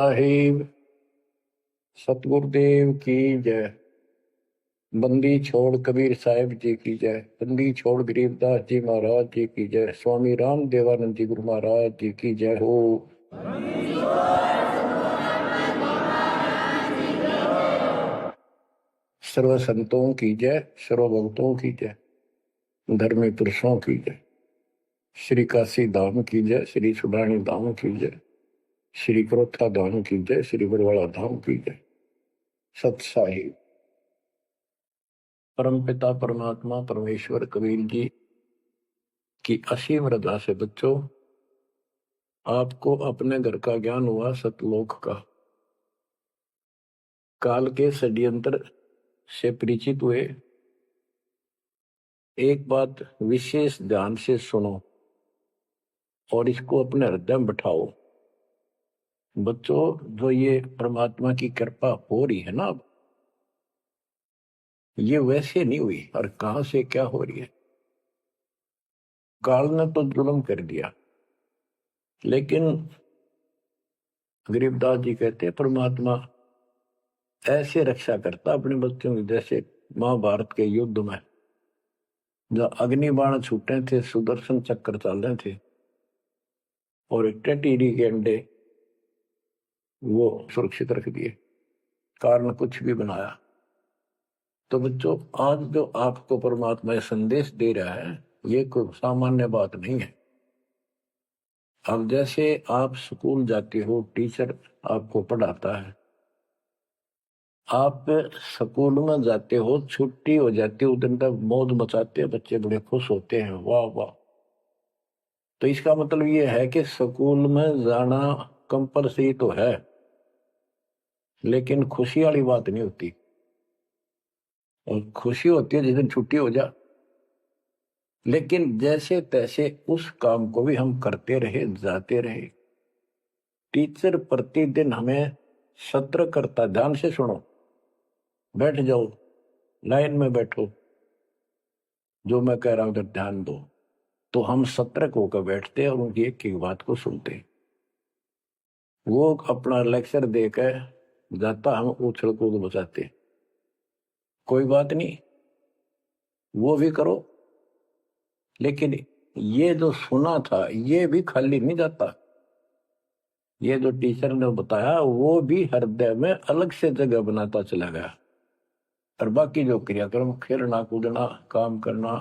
साहिब सतगुरुदेव की जय। बंदी छोड़ कबीर साहिब जी की जय। बंदी छोड़ गरीबदास जी महाराज जी की जय। स्वामी राम देवानंद जी गुरु महाराज जी की जय हो। सर्व संतों की जय, सर्व भक्तों की जय, धर्मी पुरुषों की जय। श्री काशी धाम की जय, श्री सुडानी धाम की जय, श्री क्रोथा धाम की जय, श्री बरवाड़ा धाम की जय। सत साहिब परमपिता परमात्मा परमेश्वर कबीर जी की असीम रजा से बच्चों आपको अपने घर का ज्ञान हुआ सतलोक का। काल के षड्यंत्र से परिचित हुए। एक बात विशेष ध्यान से सुनो और इसको अपने हृदय में बिठाओ। बच्चों, जो ये परमात्मा की कृपा हो रही है ना, अब ये वैसे नहीं हुई और कहां से क्या हो रही है। काल ने तो जुल्म कर दिया, लेकिन गरीबदास जी कहते हैं परमात्मा ऐसे रक्षा करता अपने बच्चों की, जैसे महाभारत के युद्ध में जब अग्निबाण छूटे थे, सुदर्शन चक्र चल रहे थे और टेटीरी के अंडे वो सुरक्षित रख दिए, कारण कुछ भी बनाया। तो बच्चों, आज जो आपको परमात्मा संदेश दे रहा है ये कोई सामान्य बात नहीं है। अब जैसे आप स्कूल जाते हो, टीचर आपको पढ़ाता है, आप स्कूल में जाते हो, छुट्टी हो जाती है, उस दिन तक मौज मचाते हैं, बच्चे बड़े खुश होते हैं, वाह वाह। तो इसका मतलब ये है कि स्कूल में जाना कंपलसरी तो है, लेकिन खुशी वाली बात नहीं होती। और खुशी होती है जिस दिन छुट्टी हो जा। लेकिन जैसे तैसे उस काम को भी हम करते रहे, जाते रहे। टीचर प्रतिदिन हमें सत्र करता, ध्यान से सुनो, बैठ जाओ, लाइन में बैठो, जो मैं कह रहा हूं उधर ध्यान दो। तो हम सतर्क होकर बैठते और उनकी एक एक बात को सुनते। वो अपना लेक्चर देकर जाता, हम उछल कूद बचाते। कोई बात नहीं, वो भी करो, लेकिन ये जो सुना था ये भी खाली नहीं जाता। ये जो टीचर ने बताया वो भी हृदय में अलग से जगह बनाता चला गया। और बाकी जो क्रियाक्रम, खेलना कूदना, काम करना,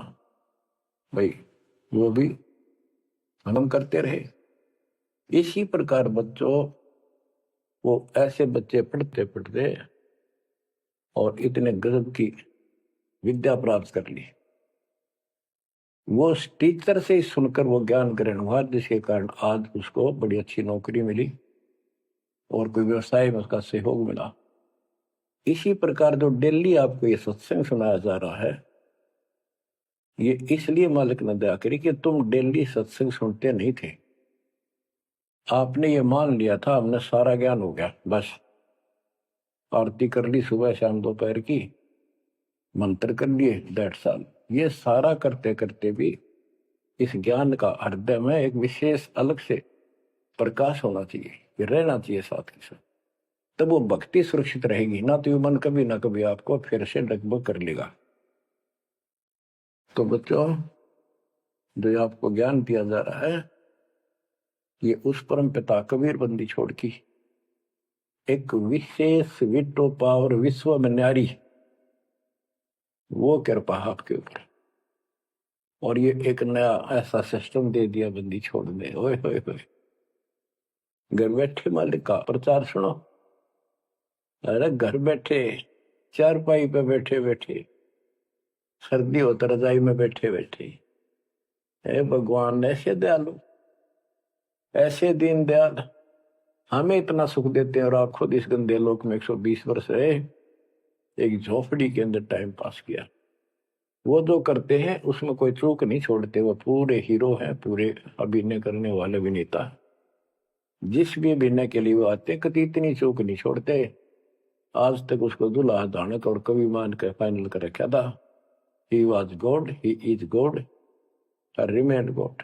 भाई वो भी हम करते रहे। इसी प्रकार बच्चों, वो ऐसे बच्चे पढ़ते पढ़ते और इतने गजब की विद्या प्राप्त कर ली। वो टीचर से ही सुनकर वो ज्ञान ग्रहण हुआ, जिसके कारण आज उसको बड़ी अच्छी नौकरी मिली और कोई व्यवसाय में उसका सहयोग मिला। इसी प्रकार जो डेली आपको ये सत्संग सुनाया जा रहा है, ये इसलिए मालिक ने दया करी कि तुम डेली सत्संग सुनते नहीं थे। आपने ये मान लिया था हमने सारा ज्ञान हो गया, बस आरती कर ली सुबह शाम दोपहर की, मंत्र कर लिए, दैट्स ऑल। ये सारा करते करते भी इस ज्ञान का हृदय में एक विशेष अलग से प्रकाश होना चाहिए, ये रहना चाहिए साथ के साथ। तब वो भक्ति सुरक्षित रहेगी ना, तो ये मन कभी ना कभी आपको फिर से डगमग कर लेगा। तो बच्चों, जो आपको ज्ञान दिया जा रहा है ये उस परम पिता कबीर बंदी छोड़ की एक विशेष विटो पावर विश्व में न्यारी, वो कृपा आपके ऊपर। और ये एक नया ऐसा सिस्टम दे दिया बंदी छोड़ने। ओए होए होए, घर बैठे मालिक का प्रचार सुनो। अरे घर बैठे, चारपाई पे बैठे बैठे, सर्दी हो तो रजाई में बैठे बैठे, हे भगवान ऐसे दयालु, ऐसे दीन दयाल, हमें इतना सुख देते हैं और आप खुद इस गंदे लोक में 120 वर्ष रहे, एक झोपड़ी के अंदर टाइम पास किया। वो जो करते हैं उसमें कोई चूक नहीं छोड़ते, वो पूरे हीरो हैं, पूरे अभिनय करने वाले अभिनेता। जिस भी अभिनय के लिए वो आते कभी इतनी चूक नहीं छोड़ते। आज तक उसको दुल्हा दानक और कवि मान कर फाइनल कर रखा था। He was God, he is God, remain God.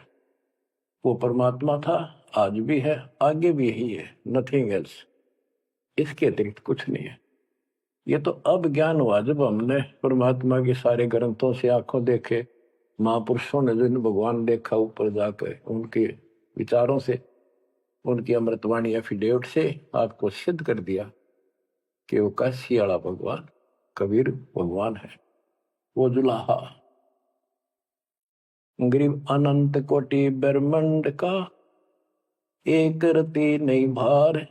वो परमात्मा था, आज भी है, आगे भी यही है, नथिंग एल्स। इसके अतिरिक्त कुछ नहीं है। ये तो अब ज्ञान हुआ जब हमने परमात्मा के सारे ग्रंथों से आंखों देखे, महापुरुषों ने जिन भगवान देखा ऊपर जाकर, उनके विचारों से, उनकी अमृतवाणी एफिडेविट से आपको सिद्ध कर दिया कि वो काशी वाला भगवान कबीर भगवान है। वो जुलाहा गरीब अनंत कोटि ब्रह्मांड का एक रति नहीं भार,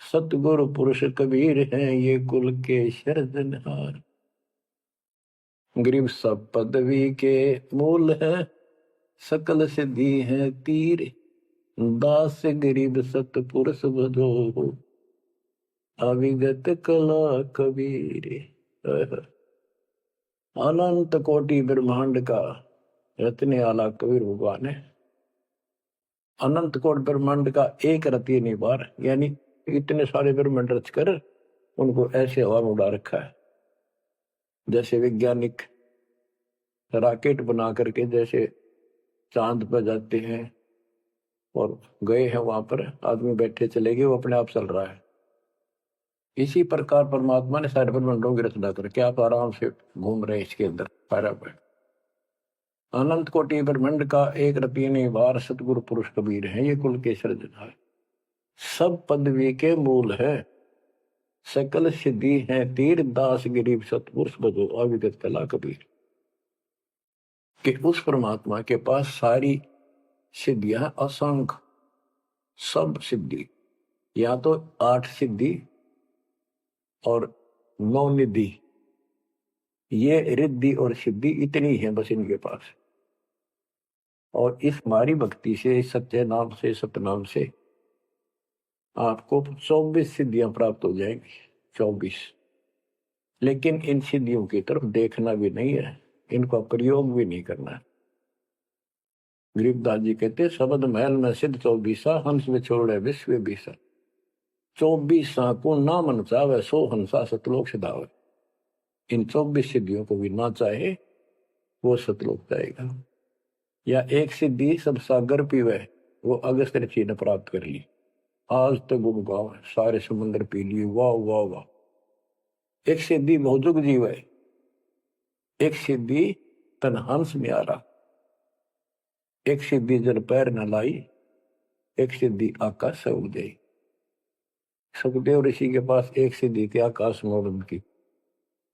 सतगुरु पुरुष कबीर हैं ये कुल के सिरजनहार। गरीब सब पदवी के मूल है, सकल सिद्धि है तीर, दास गरीब सतपुरुष भजो अविगत कला कबीर। अनंत कोटि ब्रह्मांड का रत्ने वाला कबीर भगवान है। अनंत कोटि ब्रह्मांड का एक रति निवार, यानी इतने सारे ब्रह्मांड रचकर उनको ऐसे हवा में उड़ा रखा है। जैसे वैज्ञानिक रॉकेट बना करके जैसे चांद पर जाते हैं और गए हैं, वहां पर आदमी बैठे चले गए, वो अपने आप चल रहा है। इसी प्रकार परमात्मा ने सारे ब्रह्मांडों की रचना करके आप आराम से घूम रहे इसके अंदर बराबर। अनंत कोटि ब्रह्मांड का एक रति निवार, सतगुरु पुरुष कबीर है ये कुल के सिरजनहार। सब पदवी के मूल है, सकल सिद्धि है तीर, दास गरीब सतपुरुष भजो अविगत कला कबीर। कि उस परमात्मा के पास सारी सिद्धियां असंख्य, सब सिद्धि, या तो 8 सिद्धि और 9 निधि, ये रिद्धि और सिद्धि इतनी है बस इनके पास। और इस हमारी भक्ति से, सत्य नाम से, सतनाम से आपको 24 सिद्धियां प्राप्त हो जाएंगी। 24। लेकिन इन सिद्धियों की तरफ देखना भी नहीं है, इनका प्रयोग भी नहीं करना है। गरीबदास जी कहते शब्द महल में सिद्ध 24, हंस में छोड़े विश्व 20। 24 को ना मन चावे, 100 हंसा सतलोक से धावे। इन 24 सिद्धियों को भी ना चाहे वो सतलोक जाएगा। या एक सिद्धि सब सागर पीवे, वो अगस्त ऋषि ने प्राप्त कर ली। आज तक गुम गाँव सारे समुद्र पी लिए, वाह वाह वाह। एक सिद्धि भौजुग जीव है, एक सिद्धि तन हंस में आ रहा, एक सिद्धि जल पैर न लाई, एक सिद्धि आकाश से उड़ गई। सुखदेव ऋषि के पास एक सिद्धि थी आकाश मोड़न की,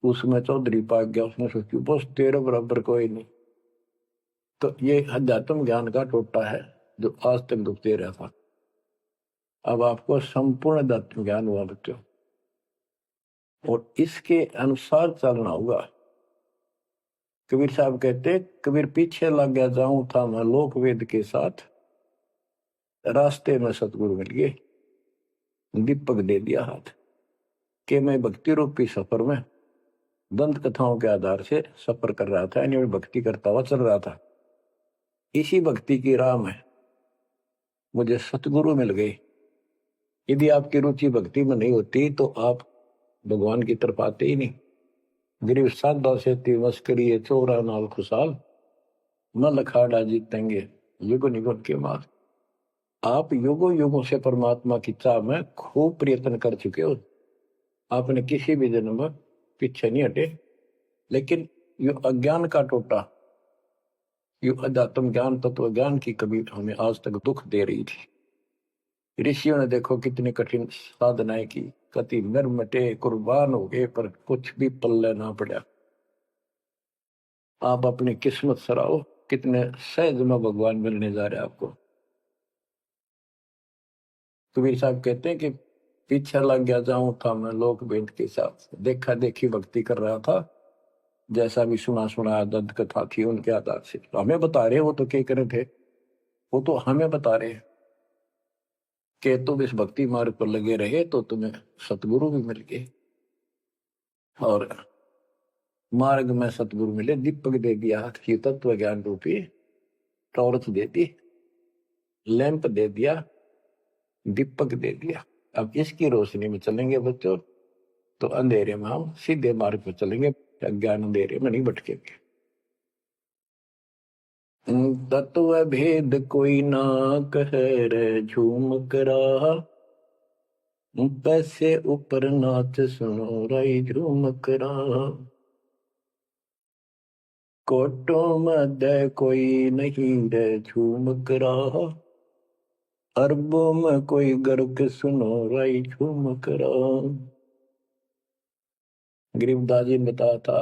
उसमें चौधरी पाक गया, उसने सोची बस तेरे बराबर कोई नहीं। तो ये अध्यात्म ज्ञान का टोटा है जो आज तक दुखते रहा था। अब आपको संपूर्ण अध्यात्म ज्ञान हुआ बच्चों, और इसके अनुसार चलना होगा। कबीर साहब कहते कबीर पीछे लग गया जाऊं था मैं लोक वेद के साथ, रास्ते में सतगुरु मिल गए, दीपक दे दिया हाथ कि मैं भक्ति रूपी सफर में दंत कथाओं के आधार से सफर कर रहा था, यानी भक्ति करता हुआ चल रहा था। इसी भक्ति की राह में मुझे सतगुरु मिल गए। यदि आपकी रुचि भक्ति में नहीं होती तो आप भगवान की तरफ आते ही नहीं। गरीब साधा से मस्करी चोरा नाल खुशाल, न लखाड़ा जीतेंगे युग निगुण के मार। आप युगों युगों से परमात्मा की चाह में खूब प्रयत्न कर चुके हो, आपने किसी भी जन्म में पीछे नहीं हटे। लेकिन यो अज्ञान का टोटा, यो अध्यात्म ज्ञान, तत्व ज्ञान की कमी हमें आज तक दुख दे रही थी। ऋषियों ने देखो कितनी कठिन साधनाएं की, कति निर्मटे कुर्बान हो गए, पर कुछ भी पल्ले ना पड़ा। आप अपनी किस्मत सराहो, कितने सहज में भगवान मिलने जा रहे आपको। कबीर साहब कहते हैं कि पीछे लग गया जाऊं था मैं लोक वेद के साथ, देखा देखी भक्ति कर रहा था, जैसा भी सुना सुना दंत कथा थी उनके आधार से। तो हमें बता रहे, वो तो क्या करे थे, वो तो हमें बता रहे कि तुम इस भक्ति मार्ग पर लगे रहे तो तुम्हें सतगुरु भी मिल गए। और मार्ग में सतगुरु मिले, दीपक दे दिया हाथ की, तत्व ज्ञान रूपी टॉर्च दे दी, लैंप दे दिया, दीपक दे दिया। अब इसकी रोशनी में चलेंगे बच्चों तो अंधेरे में हम सीधे मार्ग पर चलेंगे, अज्ञान अंधेरे में नहीं भटकेंगे। तत्व भेद कोई ना कहे रे झूम करा, पैसे ऊपर नाच सुनो राई झूम करा, कोटों में दे कोई नहीं रे झूम करा, अरबों में कोई गर्क सुनो राई झूम करा। गरीबदास जी ने बताया था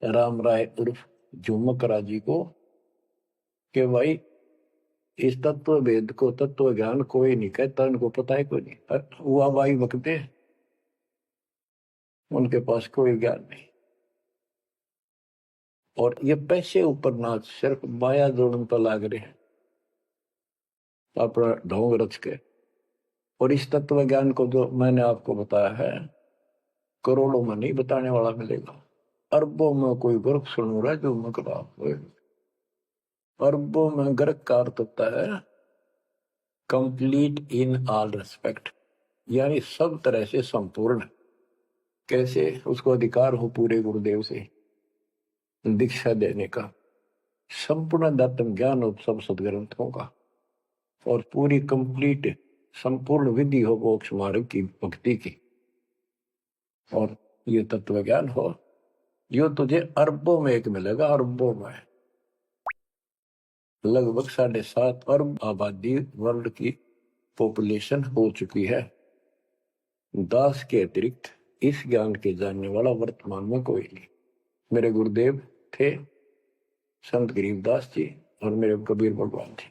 राम राय उर्फ झूमकरा जी को कि भाई इस तत्व वेद को तत्व ज्ञान कोई नहीं कहता, उनको पता है कोई नहीं, हुआ भाई बकते उनके पास कोई ज्ञान नहीं। और ये पैसे ऊपर नाच सिर्फ माया जोड़न पर लाग रहे हैं अपना ढोंग रच के। और इस तत्व ज्ञान को जो मैंने आपको बताया है करोड़ों में नहीं बताने वाला मिलेगा, अरबों में कोई गर्क सुन रहा है जो मकड़ा, अरबों में गर्क का अर्थ होता है कंप्लीट इन ऑल रेस्पेक्ट, यानी सब तरह से संपूर्ण। कैसे? उसको अधिकार हो पूरे गुरुदेव से दीक्षा देने का, संपूर्ण दातम ज्ञान हो सब सदग्रंथों का, और पूरी कंप्लीट संपूर्ण विधि हो मोक्ष मार्ग की भक्ति की, और ये तत्व ज्ञान हो, यो तुझे अरबों में एक मिलेगा। अरबों में लगभग 7.5 अरब आबादी वर्ल्ड की पॉपुलेशन हो चुकी है। दास के अतिरिक्त इस ज्ञान के जानने वाला वर्तमान में कोई नहीं। मेरे गुरुदेव थे संत गरीबदास जी और मेरे कबीर भगवान थे।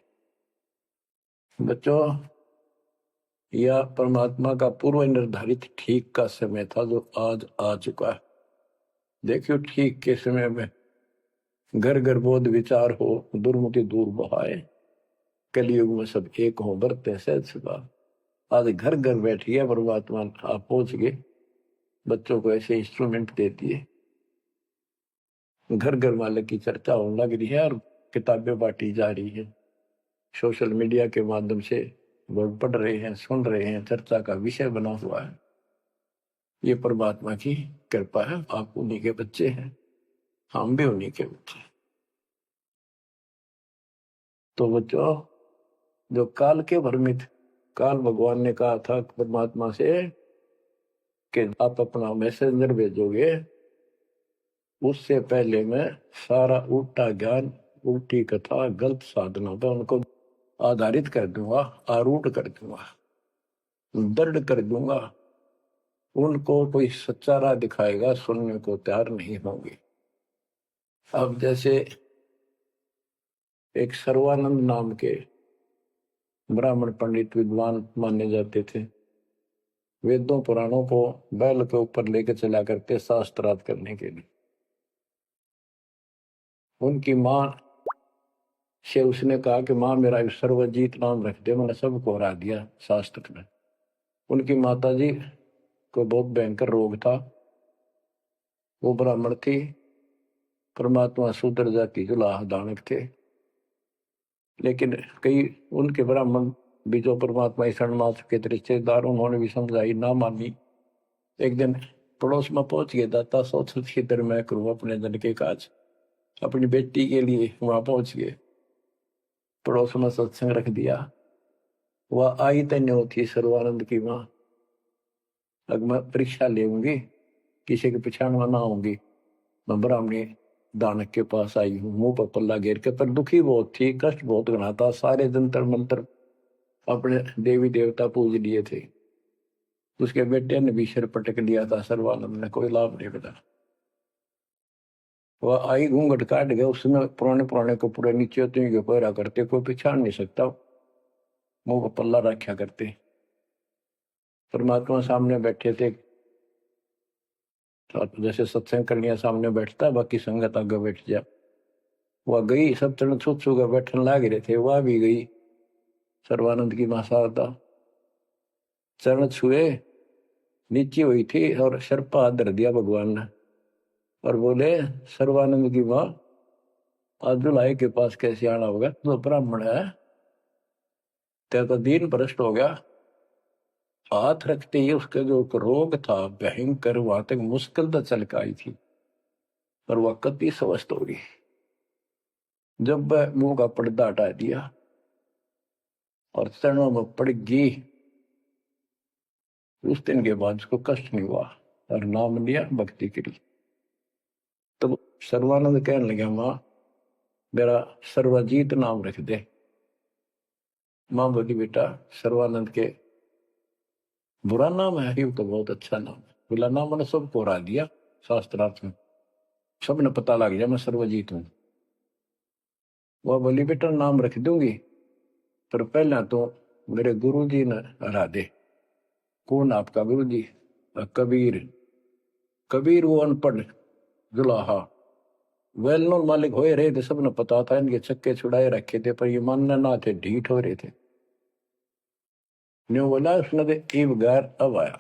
बच्चों, यह परमात्मा का पूर्व निर्धारित ठीक का समय था जो आज आ चुका है। देखियो, ठीक के समय में घर घर बोध विचार हो, दुर्मति दूर बहाए, कलयुग में सब एक हो बरते सहज सुखा। आज घर घर बैठी है परमात्मा, आप पहुंच गए, बच्चों को ऐसे इंस्ट्रूमेंट देती है, घर घर मालिक की चर्चा होने लग रही है और किताबें बांटी जा रही है। सोशल मीडिया के माध्यम से लोग पढ़ रहे हैं, सुन रहे हैं, चर्चा का विषय बना हुआ है। ये परमात्मा की कृपा है, आप उन्हीं के बच्चे हैं, हम भी उन्हीं के बच्चे। तो बच्चों, जो काल के भ्रमित, काल भगवान ने कहा था परमात्मा से कि आप अपना मैसेंजर भेजोगे, उससे पहले मैं सारा उल्टा ज्ञान, उल्टी कथा, गलत साधना पर उनको आधारित कर दूंगा, आरूढ़ कर दूंगा, दृढ़ कर दूंगा। उनको कोई सच्चा राह दिखाएगा, सुनने को तैयार नहीं होंगे। अब जैसे एक सर्वानंद नाम के ब्राह्मण पंडित विद्वान माने जाते थे, वेदों पुराणों को बैल के ऊपर लेकर चला करते शास्त्रार्थ करने के लिए। उनकी माँ से उसने कहा कि माँ मेरा सर्वजीत नाम रख दे, मैंने सबको हरा दिया शास्त्र में। उनकी माता जी को बहुत भयंकर रोग था, वो ब्राह्मण थी, परमात्मा शूद्र जाति जुलाह दानक थे, लेकिन कई उनके ब्राह्मण भी जो परमात्मा शरणमास के रिश्तेदार, उन्होंने भी समझाई, ना मानी। एक दिन पड़ोस में पहुंच गए, दाता सोच खितर मैं करूँ अपने जन के काज, अपनी बेटी के लिए वहां पहुंच गए, पड़ोस में सत्संग रख दिया। वह आई तन्यो थी सर्वानंद की माँ, अब मैं परीक्षा लेंगी, किसी के पिछाण में ना आऊंगी, मैं ब्राह्मणी दानक के पास आई हूँ, मुंह पर पल्ला घेर के, पर दुखी बहुत थी, कष्ट बहुत घना था, सारे जंतर मंत्र अपने देवी देवता पूज लिए थे, उसके बेटे ने भी सिर पटक लिया था, सर्वानंद ने कोई लाभ नहीं बता। वह आई घूंघट काट गया, उसने पुराने पुराने कपड़े नीचे तो पहरा करते, कोई पहचान नहीं सकता, मुंह पर पल्ला रखा करते। परमात्मा सामने बैठे थे, तो जैसे सत्संग करनिया सामने बैठता, बाकी संगत आगे बैठ जा। वह गई, सब चरण छू छू कर बैठने लाग रहे थे, वह भी गई, सर्वानंद की मां शारदा, चरण छुए, नीचे हुई थी और शर्पा धर दिया भगवान ने, और बोले सर्वानंद की मां, आज जुलाई के पास कैसे आना होगा, तो ब्राह्मण है, तेरा तो दीन भ्रष्ट हो गया। हाथ रखते ही उसका जो रोग था भयंकर, वहां तक मुश्किल तो चल के आई थी, पर वह कति स्वस्थ हो गई। जब मुंह का पर्दा हटा दिया और चरणों में पड़ गई, उस दिन के बाद उसको कष्ट नहीं हुआ और नाम लिया, भक्ति करी। तब सर्वानंद कहने लगे, माँ मेरा सर्वजीत नाम रख दे। माँ बोली, बेटा सर्वानंद के बुरा नाम है, ये तो बहुत अच्छा नाम है। बोला, नाम मैंने सबको हरा दिया शास्त्रार्थ में, सबने पता लग गया मैं सर्वजीत हूं। वह बोली, बेटा नाम रख दूंगी, पर पहले तो मेरे गुरु जी ने हरा दे। कौन आपका गुरु जी? कबीर। कबीर वो अनपढ़ जुलाहा, वेल नोन मालिक हो रहे थे, सबने पता था, इनके चक्के छुड़ाए रखे थे, पर ये मानना ना थे, ढीठ हो रहे थे। न्यू बोला उसने तो ईब गैर अब आया।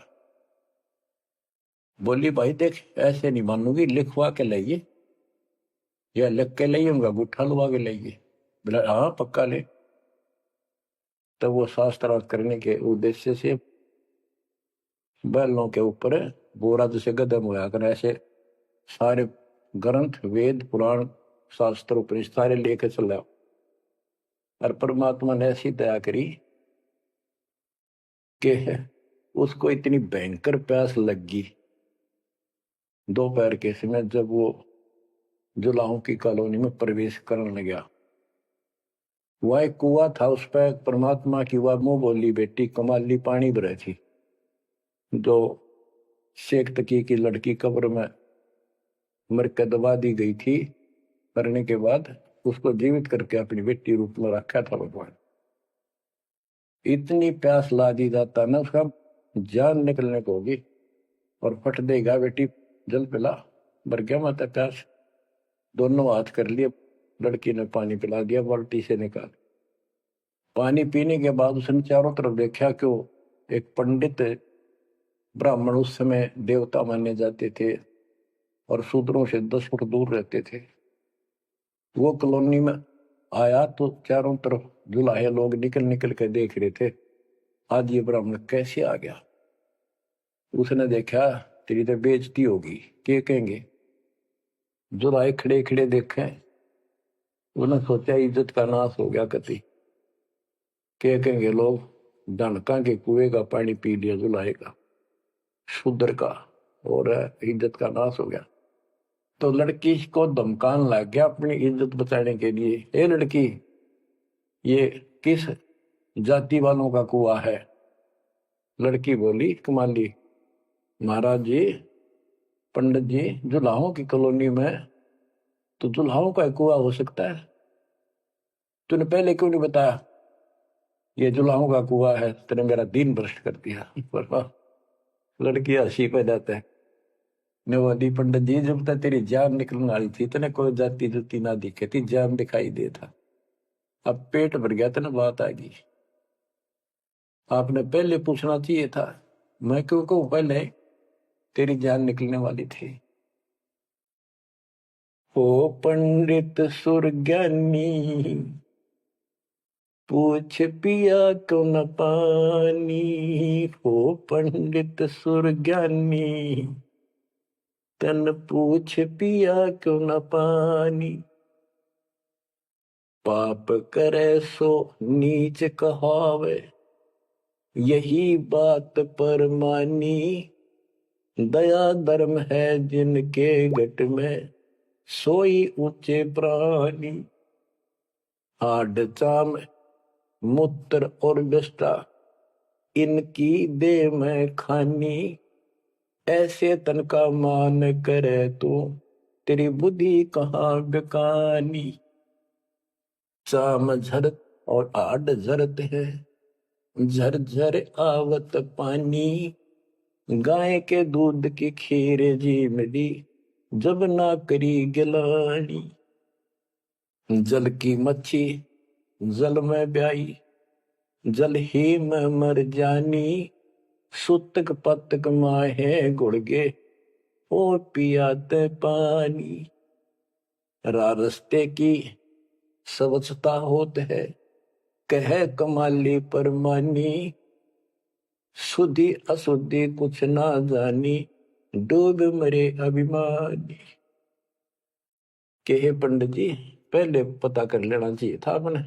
बोली, भाई देख ऐसे नहीं मानूंगी, लिखवा के लाइए, या लिख के लाइए, उनका गुट्ठा लुवा के लाइए। बोला हाँ पक्का ले। तब वो शास्त्रार्थ करने के उद्देश्य से बैलों के ऊपर बोरा जैसे गदम हुआ कर, ऐसे सारे ग्रंथ वेद पुराण शास्त्र उपनिषद सारे लेके चला। और परमात्मा ने ऐसी दया करी कि उसको इतनी भयंकर प्यास लगी दोपहर के समय, जब वो जुलाहों की कॉलोनी में प्रवेश करने गया। वह एक कुआ था, उस पर परमात्मा की वह मुंह बोली बेटी कमाली पानी भरे थी, जो शेख तकी की लड़की कब्र में मर के दबा दी गई थी, करने के बाद उसको जीवित करके अपनी बेटी रूप में रखा था भगवान। इतनी प्यास ला दी जाता ना, उसका जान निकलने को होगी और फट देगा, बेटी जल पिला। मर गया माता प्यास। दोनों हाथ कर लिए, लड़की ने पानी पिला दिया बाल्टी से निकाल। पानी पीने के बाद उसने चारों तरफ देखा कि एक पंडित ब्राह्मण, उस समय देवता माने जाते थे और शूद्रों से 10 फुट दूर रहते थे, वो कॉलोनी में आया तो चारों तरफ जुलाहे लोग निकल निकल के देख रहे थे, आज ये ब्राह्मण कैसे आ गया। उसने देखा तेरी तो बेइज्जती होगी, क्या कहेंगे। जुलाहे खड़े खड़े देखे, उन्होंने सोचा इज्जत का नाश हो गया कति, क्या कहेंगे लोग, डनका के कुएं का पानी पी लिया जुलाहे का, शूद्र का, और इज्जत का नाश हो गया। तो लड़की को धमकान लग गया अपनी इज्जत बचाने के लिए, ए लड़की ये किस जाति वालों का कुआ है? लड़की बोली, कमाली महाराज जी, पंडित जी, जुलाहों की कॉलोनी में तो जुलाहों का कुआ हो सकता है, तूने पहले क्यों नहीं बताया ये जुलाहों का कुआ है? तेने मेरा दिन भ्रष्ट कर दिया। लड़की हंसी पे जाता है, ने बोली, पंडित जी जब तक तेरी जान निकलने वाली थी तेने कोई जाति जुती ना दिखे थी, जान दिखाई दे था, अब पेट भर गया तेने बात आ गई। आपने पहले पूछना चाहिए था, मैं क्यों कहूं पहले तेरी जान निकलने वाली थी। ओ पंडित सुरज्ञानी, पूछ पिया क्यों न पानी, ओ पंडित सुरज्ञानी, तन पूछ पिया क्यों न पानी। पाप करे सो नीच कहावे, यही बात पर मानी, दया धर्म है जिनके घट में, सोई ऊंचे प्राणी। हाड चाम मूत्र और विष्टा, इनकी दे में खानी, ऐसे तन का मान करे तू, तेरी बुद्धि कहाँ बेकानी। चाम झरत और आड झरत है, झरझर आवत पानी, गाय के दूध की खीर जी मिली, जब ना करी गिलानी। जल की मच्छी जल में ब्याई, जल ही में मर जानी, सुतक पतक माहे गुड़गे, और पियाते पानी। रास्ते की स्वच्छता होत है, कह कमाली परमानी, शुद्धि अशुद्धि कुछ ना जानी, डूब मरे अभिमानी। के पंडित जी पहले पता कर लेना चाहिए था आपने,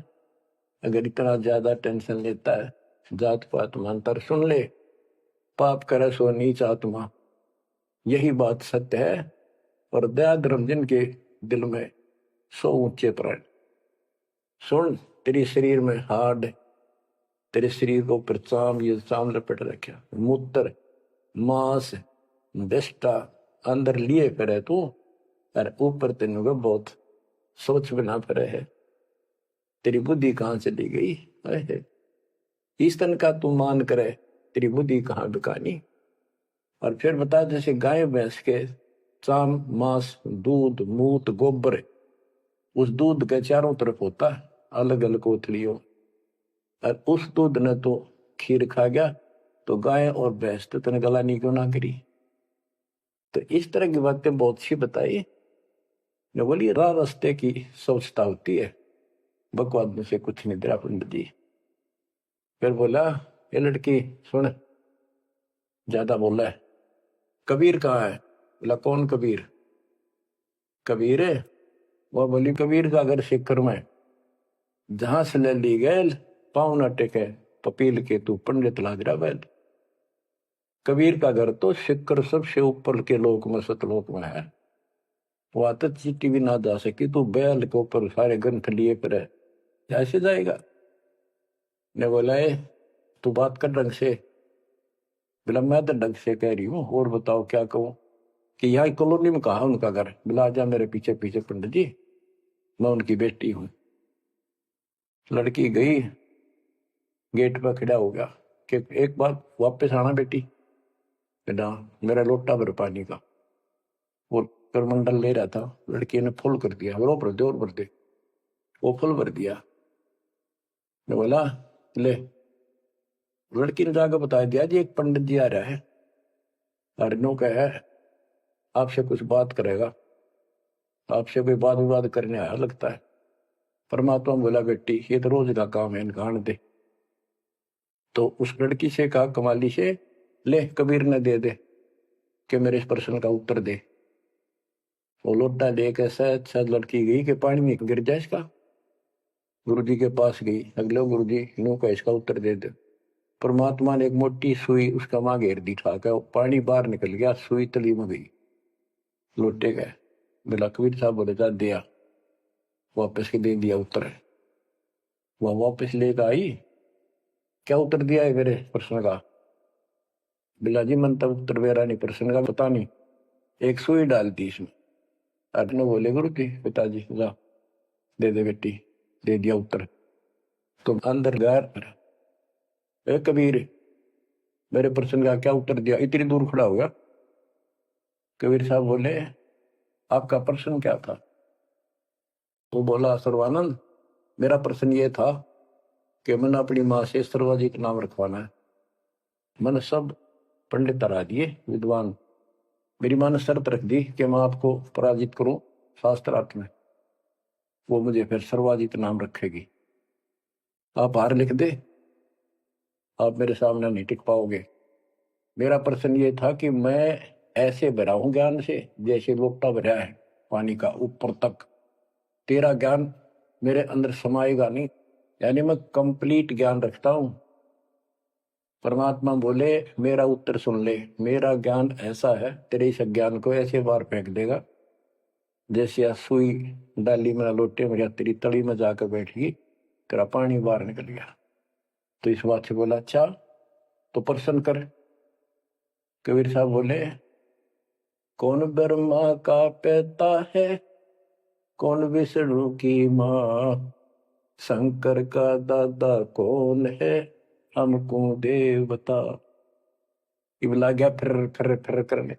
अगर इतना ज्यादा टेंशन लेता है, जात पात में अंतर सुन ले, पाप करे सो नीच आत्मा, यही बात सत्य है। और दया धर्म जिनके दिल में सो ऊंचे प्राण। सुन, तेरे शरीर में हाड, तेरे शरीर को ऊपर चाम, ये चाम लपेट रखा, मूत्र मांस विष्टा अंदर लिए फिरे तू, और ऊपर तेन को बहुत सोच बना फिरे है। तेरी बुद्धि कहाँ चली गई है? इस तन का तू मान करे, तेरी बुद्धि कहाँ बिकानी। और फिर बता, जैसे गाय भैंस के चाम मांस दूध मूत गोबर, उस दूध के चारों तरफ होता है अलग अलग कोथलियों, और उस दूध ने तो खीर खा गया, तो गाय और भैंस तो तेने गलानी क्यों ना करी। तो इस तरह की बातें बहुत सी बताई ने। बोली राह रास्ते की सोचता होती है, बकवाद में से कुछ नहीं तेरा पंडित जी। फिर बोला, ये लड़की सुन, ज्यादा बोला है, कबीर कहाँ है? बोला कौन कबीर? कबीर है? वह बोली कबीर का घर सिक्कर में, जहां से ले ली गए पाँव न टेके पपील के तू पंडित लाग रहा बैल। कबीर का घर तो सिक्कर सबसे ऊपर के लोक में सतलोक में है, वहां तक चीटी भी ना जा सकी, तू बैल के ऊपर सारे ग्रंथ लिए पर है, ऐसे जाएगा? ने बोला तू बात कर ढंग से। बोला मैं तो ढंग से कह रही हूँ, और बताओ क्या कहूँ। कि यहाँ कॉलोनी में कहा उनका घर? बोला जा मेरे पीछे पीछे पंडित जी, मैं उनकी बेटी हूँ। लड़की गई, गेट पर खड़ा हो गया कि एक बार वापस आना बेटी। बेटा मेरा लोटा भर पानी का, वो करमंडल ले रहा था, लड़की ने फुल कर दिया, वो भर दे और भर दे, वो फुल भर दिया। मैं बोला ले, लड़की ने जाकर बता दिया जी एक पंडित जी आ रहा है, अरनों का है, आपसे कुछ बात करेगा, आपसे कोई बात विवाद करने आया लगता है। परमात्मा बोला बेटी ये तो रोज का काम है, इनकान दे। तो उस लड़की से कहा कमाली से, ले कबीर ने दे दे कि मेरे इस प्रश्न का उत्तर दे। वो लोटा लेकर शायद लड़की गई कि पानी में गिर जाए इसका। गुरुजी के पास गई, अगले गुरुजी नो का इसका उत्तर दे दे। परमात्मा ने एक मोटी सुई उसका मां घेर दी, ठाकर पानी बाहर निकल गया, सुई तली में गई, लोटे गए। बोला कबीर साहब बोले जा दिया, वापस के दे दिया उत्तर। वह वापस लेकर आई, क्या उत्तर दिया है मेरे प्रश्न का? बिला जी मन तब उत्तर मेरा नहीं, प्रश्न का पता नहीं, एक सुई डाल दी इसमें। अर्जुन बोले गुरु जी पिताजी जा दे दे बेटी, दे दिया उत्तर। तो अंदर गैर कबीर मेरे प्रश्न का क्या उत्तर दिया, इतनी दूर खड़ा हो गया। कबीर साहब बोले आपका प्रश्न क्या था? वो बोला सर्वानंद मेरा प्रश्न ये था कि मैंने अपनी माँ से सर्वाजीत नाम रखवाना है। मैंने सब पंडित हरा दिए विद्वान, मेरी माँ ने शर्त रख दी कि मैं आपको पराजित करूं शास्त्रार्थ में, वो मुझे फिर सर्वाजीत नाम रखेगी। आप हार लिख दे, आप मेरे सामने नहीं टिक पाओगे। मेरा प्रश्न ये था कि मैं ऐसे भरा हूं ज्ञान से जैसे लोटा भरा है पानी का ऊपर तक, तेरा ज्ञान मेरे अंदर समाएगा नहीं, यानी मैं कंप्लीट ज्ञान रखता हूं। परमात्मा बोले मेरा उत्तर सुन ले, मेरा ज्ञान ऐसा है तेरे इस ज्ञान को ऐसे बार फेंक देगा जैसे सुई डाली मेरा लोटे में, तेरी तली में जाकर बैठ गई, तेरा पानी बाहर निकल गया। तो इस बात से बोला अच्छा तो प्रश्न कर। कबीर साहब बोले कौन ब्रह्मा का पिता है, कौन विष्णु की माँ, शंकर का दादा कौन है, हमको देव बता। इबला गया फिर करने,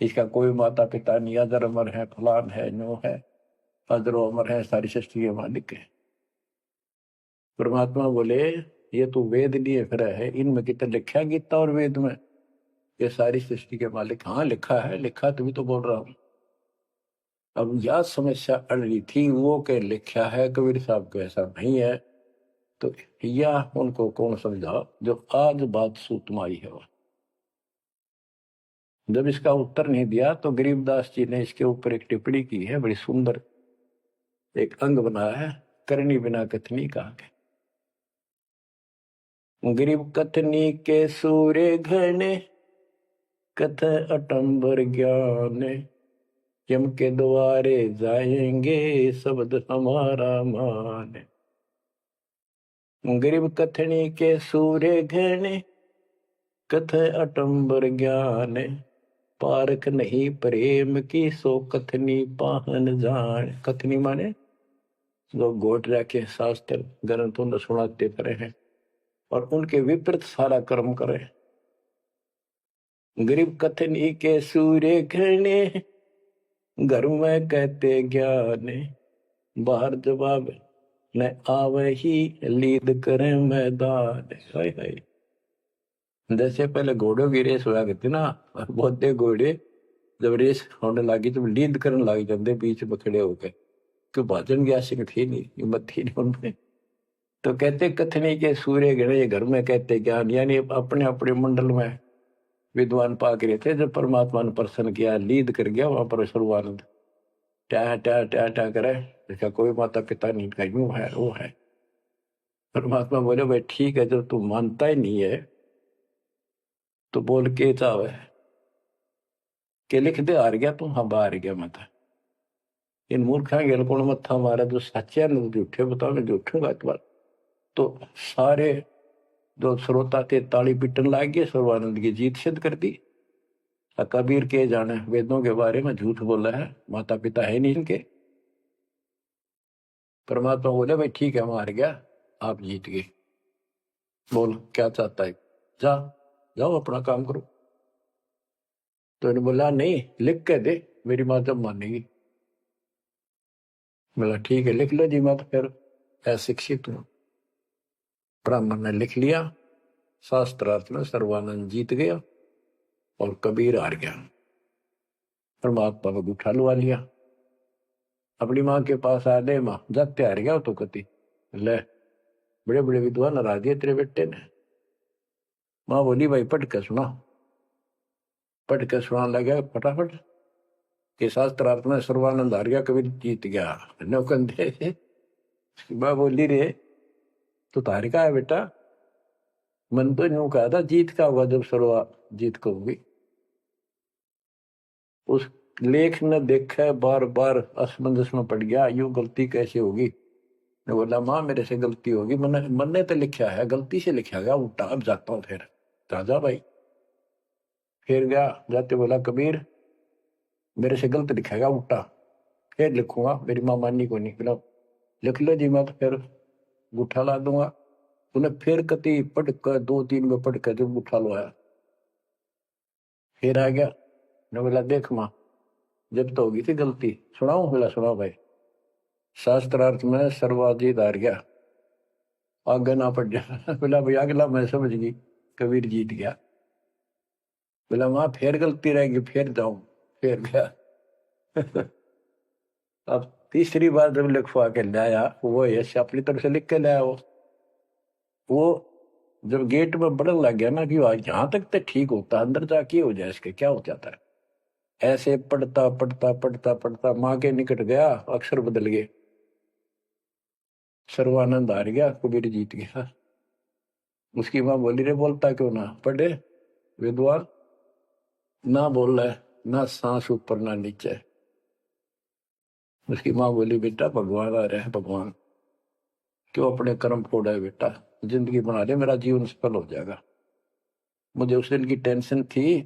इसका कोई माता पिता नहीं, अजर अमर है, फलान है, नो है, अजरो अमर है, सारी सृष्टि के मालिक है। परमात्मा बोले ये तो वेद लिए फिर है, इनमें कितना लिखा है गीता और वेद में ये सारी सृष्टि के मालिक? हाँ लिखा है, लिखा तभी तो बोल रहा हूं। अब यह समस्या अड़ रही थी, वो के लिखा है कबीर साहब को ऐसा नहीं है, तो यह उनको कौन समझा जो आज बात सूतमाई है। जब इसका उत्तर नहीं दिया तो गरीबदास जी ने इसके ऊपर एक टिप्पणी की है, बड़ी सुंदर एक अंग बनाया है, करनी बिना कथनी कहा। गरीब कथनी के सूर्य घने, कथ अटंबर ज्ञान, यम के द्वारे जाएंगे शब्द हमारा मान। गरीब कथनी के सूर्य घने, कथ अटंबर ज्ञान, पारख नहीं प्रेम की सो कथनी पाहन जान। कथनी माने जो गोट रखे शास्त्र ग्रंथों ने सुनाते पड़े हैं और उनके विपरीत सारा कर्म करे। गरीब कथनी के सूर्य घने, घर में कहते ज्ञान, बाहर जवाब न आवे ही लीद करे मैदान। हाय हाय। जैसे पहले घोड़ों की रेस हुआ करती ना, बहुत घोड़े जब रेस होने लगी तो लीद करने लग जाते बीच में खड़े होकर, क्यों भाजन की आशिक थी नहीं, हिम्मत थी नहीं उनमें। तो कहते कथनी के सूर्य घने, घर में कहते ज्ञान, यानी अपने अपने मंडल में विद्वान पाक रहे थे। जब परमात्मा ने प्रसन्न किया, लीद कर गया वहां पर सर्वानंद ट्या ट्या ट्या ट्या करे, देखा कोई माता पिता नहीं का, यूं है वो है। परमात्मा बोले भाई ठीक है, जब तू मानता ही नहीं है तो बोल के चाहे के लिख दे, हार गया तू, हाँ हार गया मत। इन मूर्खा गेल कौन मत्था मारा, जो सच्चे न झूठे बताओ, मैं झूठूंगा इस बार। तो सारे जो श्रोता थे ताली पिटन लाग गए, सर्वानंद की जीत सिद्ध कर दी। कबीर के जाने वेदों के बारे में झूठ बोला है, माता पिता है नहीं इनके। परमात्मा बोले भाई ठीक है, हार गया, आप जीत गए, बोल क्या चाहता है, जा जाओ अपना काम करो। तो इन्हें बोला नहीं, लिख के दे, मेरी माँ जब मानेगी। बोला ठीक है लिख लो जी, मैं तो फिर अशिक्षित हूं। ब्राह्मण ने लिख लिया, शास्त्रार्थ में सर्वानंद जीत गया और कबीर हार गया। परमात्मा को उठा लुआ लिया, अपनी माँ के पास आ गए, माँ जाते हार गया तो कति ले, बड़े बड़े विद्वान हरा दिए तेरे बेटे ने। माँ बोली भाई पढ़ के सुना, पढ़ के सुनाने लगा फटाफट कि शास्त्रार्थ में सर्वानंद हार गया, कबीर जीत गया। नौकंदे माँ बोली रे तो तार का है बेटा, मन तो यूं कहा था जीत का होगा जब सर्वा जीत को होगी। उस लेख ने देखा, बार बार असमंजस में पड़ गया, यूं गलती कैसे होगी। मैं बोला माँ मेरे से गलती होगी, मन ने तो लिखा है, गलती से लिखा गया उल्टा, अब जाता हूँ फिर। राजा भाई फिर गया, जाते बोला कबीर मेरे से गलत लिखेगा उल्टा, फिर लिखूंगा, मेरी माँ माननी को नहीं। बोला लिख लो जी, मैं तो फिर गुठा ला दूंगा। उन्हें फिर कति पढ़ कर 2-3 में पढ़ कर जब गुठा लो आया, फिर आ गया। ने बोला देख माँ जब तो होगी थी गलती, सुनाऊ। बोला सुनाओ भाई। शास्त्रार्थ में सर्वाधिक हार गया, आगे ना पड़ जा। बोला भाई अगला मैं समझ गई, कबीर जीत गया। बोला माँ फिर गलती रहेगी, फिर जाऊं, फिर गया। अब तीसरी बार जब लिखवा के लाया, वो यश अपनी तरफ से लिख के लाया। वो जब गेट में बढ़न लग गया ना कि यहां तक तो ठीक होता, अंदर जाके हो जाए इसके क्या हो जाता है। ऐसे पढ़ता पढ़ता पढ़ता पढ़ता माँ के निकट गया, अक्षर बदल गए, सर्वानंद हार गया, कबीर जीत गया। उसकी माँ बोली रे बोलता क्यों ना, पढ़े विद्वान ना बोल रहा है, ना सांस ऊपर ना नीचे। उसकी माँ बोली बेटा भगवान आ रहे हैं, भगवान क्यों अपने कर्म फोड़ा है बेटा, जिंदगी बना ले, मेरा जीवन सफल हो जाएगा। मुझे उस दिन की टेंशन थी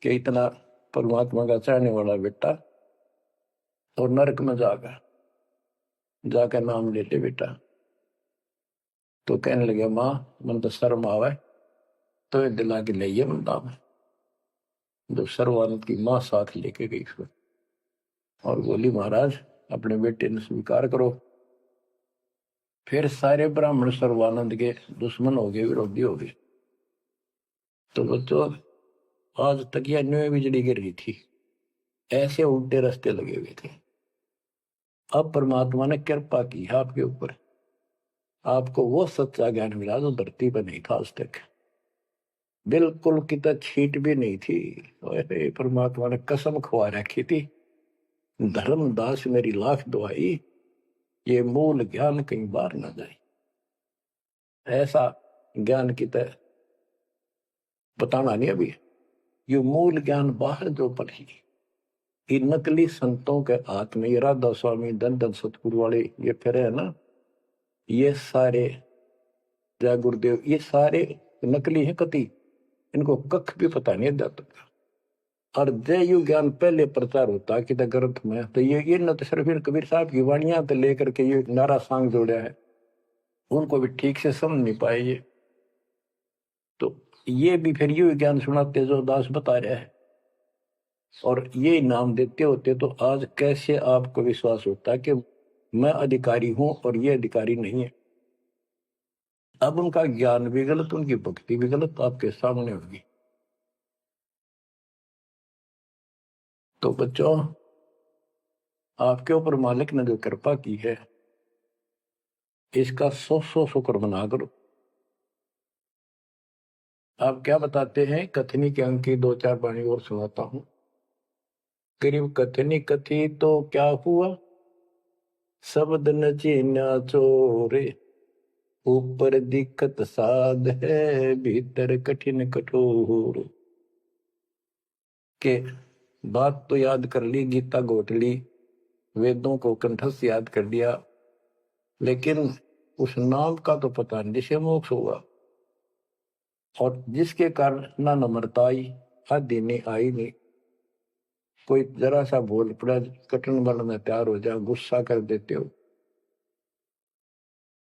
कि इतना परमात्मा का चाहने वाला बेटा और नरक में जाकर नाम ले ले बेटा। तो कहने लगे माँ मन तो शर्म आवे, तो ये दिला के ले बंदा में। जो सर्वानंद की माँ साथ लेके गई उसको और बोली महाराज अपने बेटे ने स्वीकार करो। फिर सारे ब्राह्मण सर्वानंद के दुश्मन हो गए, विरोधी हो गए। तो बच्चों आज तक यह न्यू बिजली गिर रही थी, ऐसे उल्टे रास्ते लगे हुए थे। अब परमात्मा ने कृपा की आपके ऊपर, आपको वो सच्चा ज्ञान मिला जो धरती पर नहीं था आज तक, बिल्कुल कितना छींट भी नहीं थी। परमात्मा ने कसम खुआ रखी थी, धर्मदास मेरी लाख दुआई, ये मूल ज्ञान कहीं बार न जाए। ऐसा ज्ञान की तरह बताना नहीं अभी। ये मूल ज्ञान बाहर जो पढ़ी, ये नकली संतों के हाथ में, ये राधा स्वामी धन धन सतगुरु वाले ये फिर है ना, ये सारे जय गुरुदेव, ये सारे नकली है कति, इनको कख भी पता नहीं जाता। और जय यु ज्ञान पहले प्रचार होता कि ग्रंथ में, तो ये न तो सिर्फ कबीर साहब की वाणियां तो लेकर के ये नारा सांग जोड़ा है, उनको भी ठीक से समझ नहीं पाए ये। तो ये भी फिर यू ज्ञान सुनाते जो दास बता रहा है, और ये नाम देते होते, तो आज कैसे आपको विश्वास होता कि मैं अधिकारी हूं और ये अधिकारी नहीं है। अब उनका ज्ञान भी गलत, उनकी भक्ति भी गलत आपके सामने होगी। तो बच्चों, आपके ऊपर मालिक ने जो कृपा की है, इसका 100 शुक्र मना करो। आप क्या बताते हैं, कथनी के अंक की 2-4 वाणी और सुनाता हूं। करीब कथनी कथी तो क्या हुआ, शब्द न चीन्या चोरे, ऊपर दिक्कत साध है, भीतर कठिन कठोर। के बात तो याद कर ली, गीता घोट ली, वेदों को कंठस्थ याद कर लिया, लेकिन उस नाम का तो पता नहीं जिसे मोक्ष होगा, और जिसके कारण ना नम्रता आई, आदि नहीं आई नहीं। कोई जरा सा बोल पड़ा, कटन बनने तैयार हो जाओ, गुस्सा कर देते हो।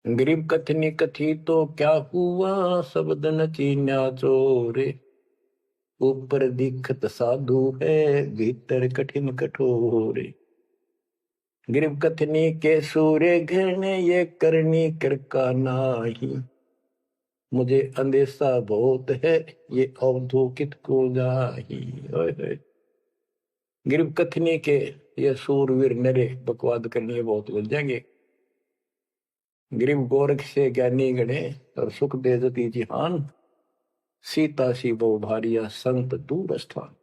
गरीब कथनी कथी तो क्या हुआ, शब्द न चीन्या चोरे, ऊपर दिखत साधु है, भीतर कठिन कठोर। गरीब कथनी के सूर्य घृण, ये करनी कर का नाही, मुझे अंदेशा बहुत है, ये अवधूकित को जाही। गरीब कथनी के ये सूरवीर नरे बकवाद करनी बहुत लग जाएंगे। गरीब गोरख से ज्ञानी गणे, और सुख दे जती जिहान, सीता सी बहु भारिया, संत दूर स्थान।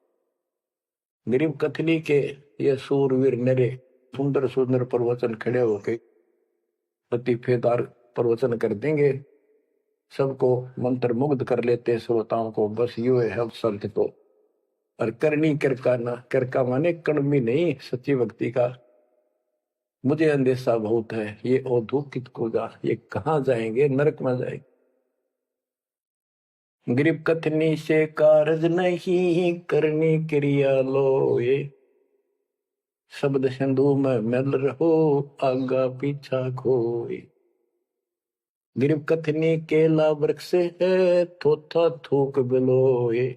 गरीब कथनी के ये सूरवीर नरे सुंदर सुंदर प्रवचन खड़े होके लतीफेदार प्रवचन कर देंगे, सबको मंत्र मुग्ध कर लेते श्रोताओं को, बस यू है अब संत तो। और करनी करका ना, करका माने कणमी नहीं, सच्ची भक्ति का मुझे अंदेशा बहुत है, ये औधुकित को जा, ये कहाँ जाएंगे, नरक में जाएंगे। गरीब कथनी से कारज नहीं, करनी क्रिया लो ये, शब्द सिंधु में मिल रहो, आगा पीछा खोए। गरीब कथनी केला वृक्ष है, थोथा थूक बिलोए,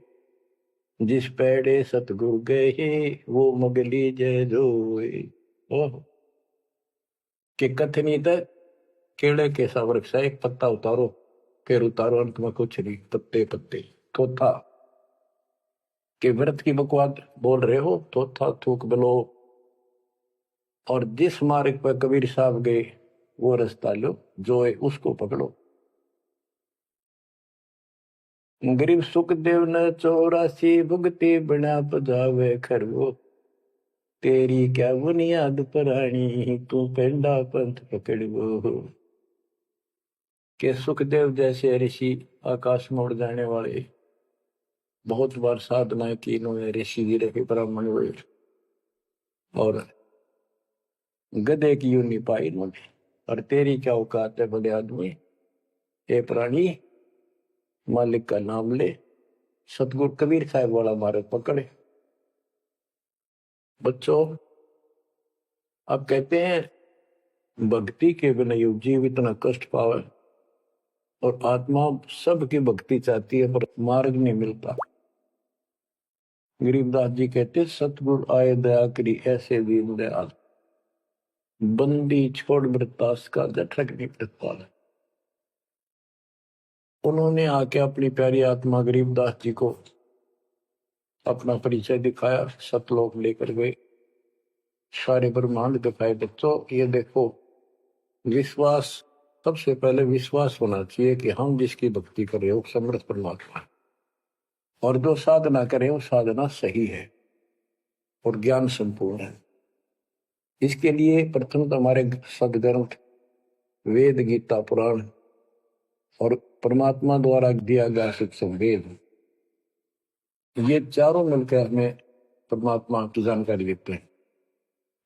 जिस पेड़े सतगुरु गए, वो मगली जय जोए। ओह, के कथनी तक केले के सा वृक्ष है, एक पत्ता उतारो फिर उतारो, अंत में कुछ नहीं, पत्ते पत्ते। थोथा के व्रत की बकवाद बोल रहे हो, थोथा थूक बिलो, और जिस मार्ग पर कबीर साहब गए वो रास्ता लो, जो है उसको पकड़ो। गरीब सुखदेव ने 84 भुगती बना पजावे खरगो, तेरी क्या बुनियाद परानी, तू पेंडा पंथ पकड़ो। के सुखदेव जैसे ऋषि, आकाश में उड़ जाने वाले, बहुत बार साधना की इन्होंने, ऋषि जी रहे, ब्राह्मण हुए, और गधे की यूं नहीं पाई इन्होंने। और तेरी क्या औकात है बड़े आदमी, हे प्राणी, मालिक का नाम ले। सतगुरु कबीर साहब वाला मार्ग पकड़े। बच्चों, अब कहते हैं भक्ति के बिना ये जीव इतना कष्ट पावे, और आत्मा सबकी भक्ति चाहती है पर मार्ग नहीं मिलता। गरीबदास जी कहते सतगुरु आए दया करी, ऐसे दीन दयाल, बंदी छोड़ मृतास का जठरक नहीं प्रतिपाल। उन्होंने आके अपनी प्यारी आत्मा गरीबदास जी को अपना परिचय दिखाया, सतलोक लेकर गए, सारे ब्रह्मांड दिखाए। बच्चों ये देखो, विश्वास, सबसे पहले विश्वास होना चाहिए कि हम जिसकी भक्ति कर रहे हो समर्थ परमात्मा, और जो साधना करें वो साधना सही है और ज्ञान संपूर्ण है। इसके लिए प्रथम तो हमारे सदग्रंथ वेद गीता पुराण और परमात्मा द्वारा दिया गया सुख संवेद, ये चारों मिलकर हमें परमात्मा की जानकारी देते हैं।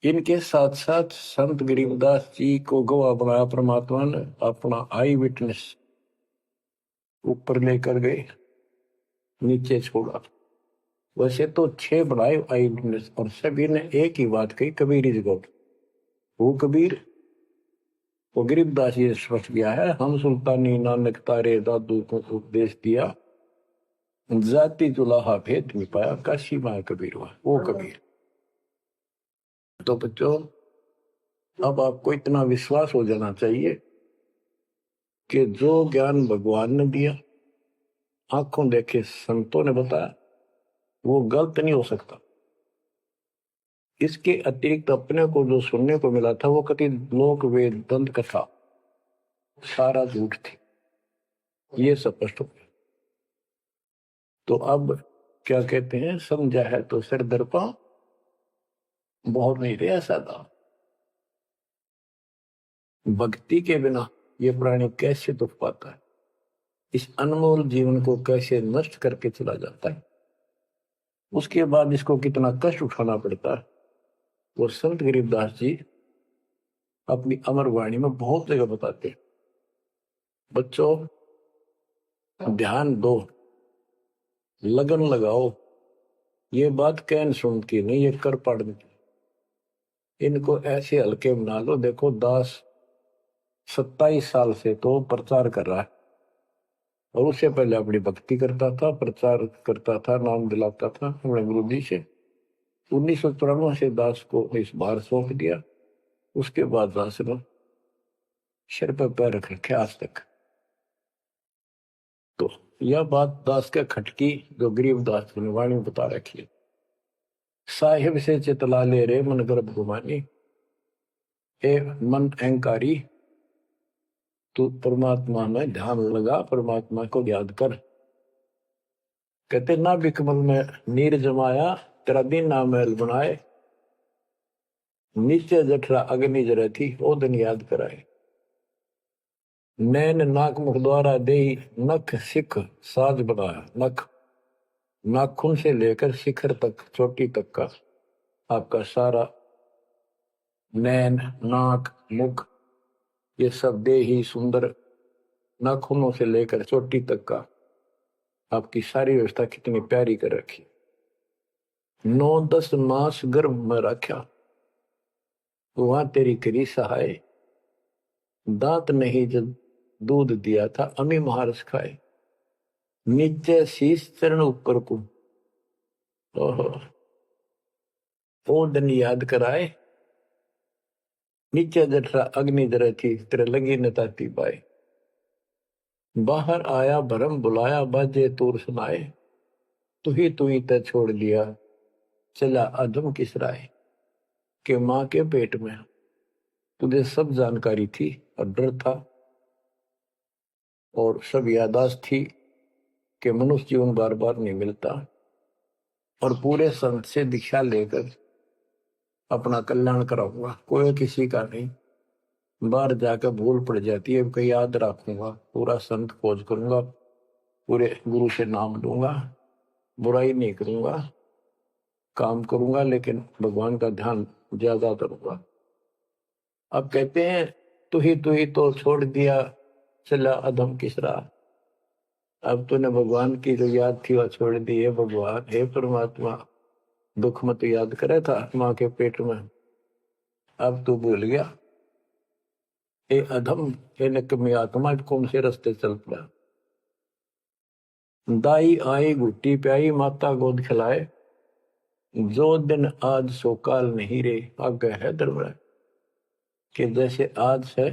इनके साथ साथ संत गरीबदास जी को गवाह बनाया परमात्मा ने, अपना आई विटनेस ऊपर लेकर गए, नीचे छोड़ा। वैसे तो 6 बनाए आई विटनेस, और सभी ने एक ही बात कही, कबीर इज गॉड। वो कबीर, वो गरीबदास जी स्पष्ट किया है, हम सुल्तानी नानक तारे दादू को उपदेश दिया, जाति जुलाहा भेद नहीं पाया, काशी माँ कबीर हुआ, वो कबीर। तो बच्चों, अब आपको इतना विश्वास हो जाना चाहिए कि जो ज्ञान भगवान ने दिया, आंखों देखे संतों ने बताया, वो गलत नहीं हो सकता। इसके अतिरिक्त अपने को जो सुनने को मिला था, वो कति लोक वेद दंत कथा सारा झूठ थी, ये स्पष्ट हो गया। तो अब क्या कहते हैं, समझा है तो सिर दर्पा, बहुत नहीं रहा सादा। भक्ति के बिना ये प्राणी कैसे दुख पाता है, इस अनमोल जीवन को कैसे नष्ट करके चला जाता है, उसके बाद इसको कितना कष्ट उठाना पड़ता है, वो संत गरीबदास जी अपनी अमर वाणी में बहुत जगह बताते हैं। बच्चों, ध्यान दो, लगन लगाओ, ये बात कैन सुन की नहीं, ये कर पढ़ने की। इनको ऐसे हल्के बना लो। देखो, दास 27 साल से तो प्रचार कर रहा है, और उससे पहले अपनी भक्ति करता था, प्रचार करता था, नाम दिलाता था अपने गुरु जी से। 1994 से दास को इस बार सौंप दिया। उसके बाद दास ने सिर पर पैर रख रखे आज तक। तो यह बात दास के खटकी जो गरीबदास ने वाणी बता रखी है, साहिब से चितला ले रे मन गर्भ गुमानी, ए मन अहंकारी, तू परमात्मा में ध्यान लगा, परमात्मा को याद कर। कहते ना बिकमल में नीर जमाया, तेरा दिन ना महल बनाए, नीचे जठरा अग्नि जरे थी, ओ दिन याद कराए। नैन नाक मुख द्वारा दे नख सिख साज बनाया, नख नाखून से लेकर शिखर तक, चोटी तक का आपका सारा नैन नाक मुख, ये सब दे ही सुंदर, नाखूनों से लेकर चोटी तक का आपकी सारी व्यवस्था कितनी प्यारी कर रखी। 9-10 मास गर्भ में रखा, वहां तेरी करी सहाय, दांत नहीं जब दूध दिया था, अमी महारस खाए, नीचे शीश चरण ऊपर को, ओ दिन याद कराए, नीचे जठरा अग्नि जरे थी, तेरे लगी न ताती पाए, बाहर आया भरम बुलाया, बाजे तूर सुनाए, तू ही तय छोड़ दिया, चला अधम किस राय, के माँ के पेट में तुझे सब जानकारी थी, और डर था, और सब यादाश्त थी कि मनुष्य जीवन बार बार नहीं मिलता, और पूरे संत से दीक्षा लेकर अपना कल्याण कराऊंगा, कोई किसी का नहीं। बाहर जाकर भूल पड़ जाती है, कहीं याद रखूंगा, पूरा संत खोज करूंगा, पूरे गुरु से नाम लूंगा, बुराई नहीं करूंगा, काम करूंगा, लेकिन भगवान का ध्यान ज्यादा करूंगा। अब कहते हैं तू ही तो छोड़ दिया, चला अधम किस राह, अब तूने भगवान की जो याद थी वह छोड़ दी है। भगवान, हे परमात्मा, दुख मत याद करे था माँ के पेट में, अब तू भूल गया। ए अधम, हे नकमी आत्मा, कौन से रास्ते चल पड़ा। दाई आई घुट्टी प्याई, माता गोद खिलाए, जो दिन आज सो काल नहीं रे, आगे है दरबार, कि जैसे आज है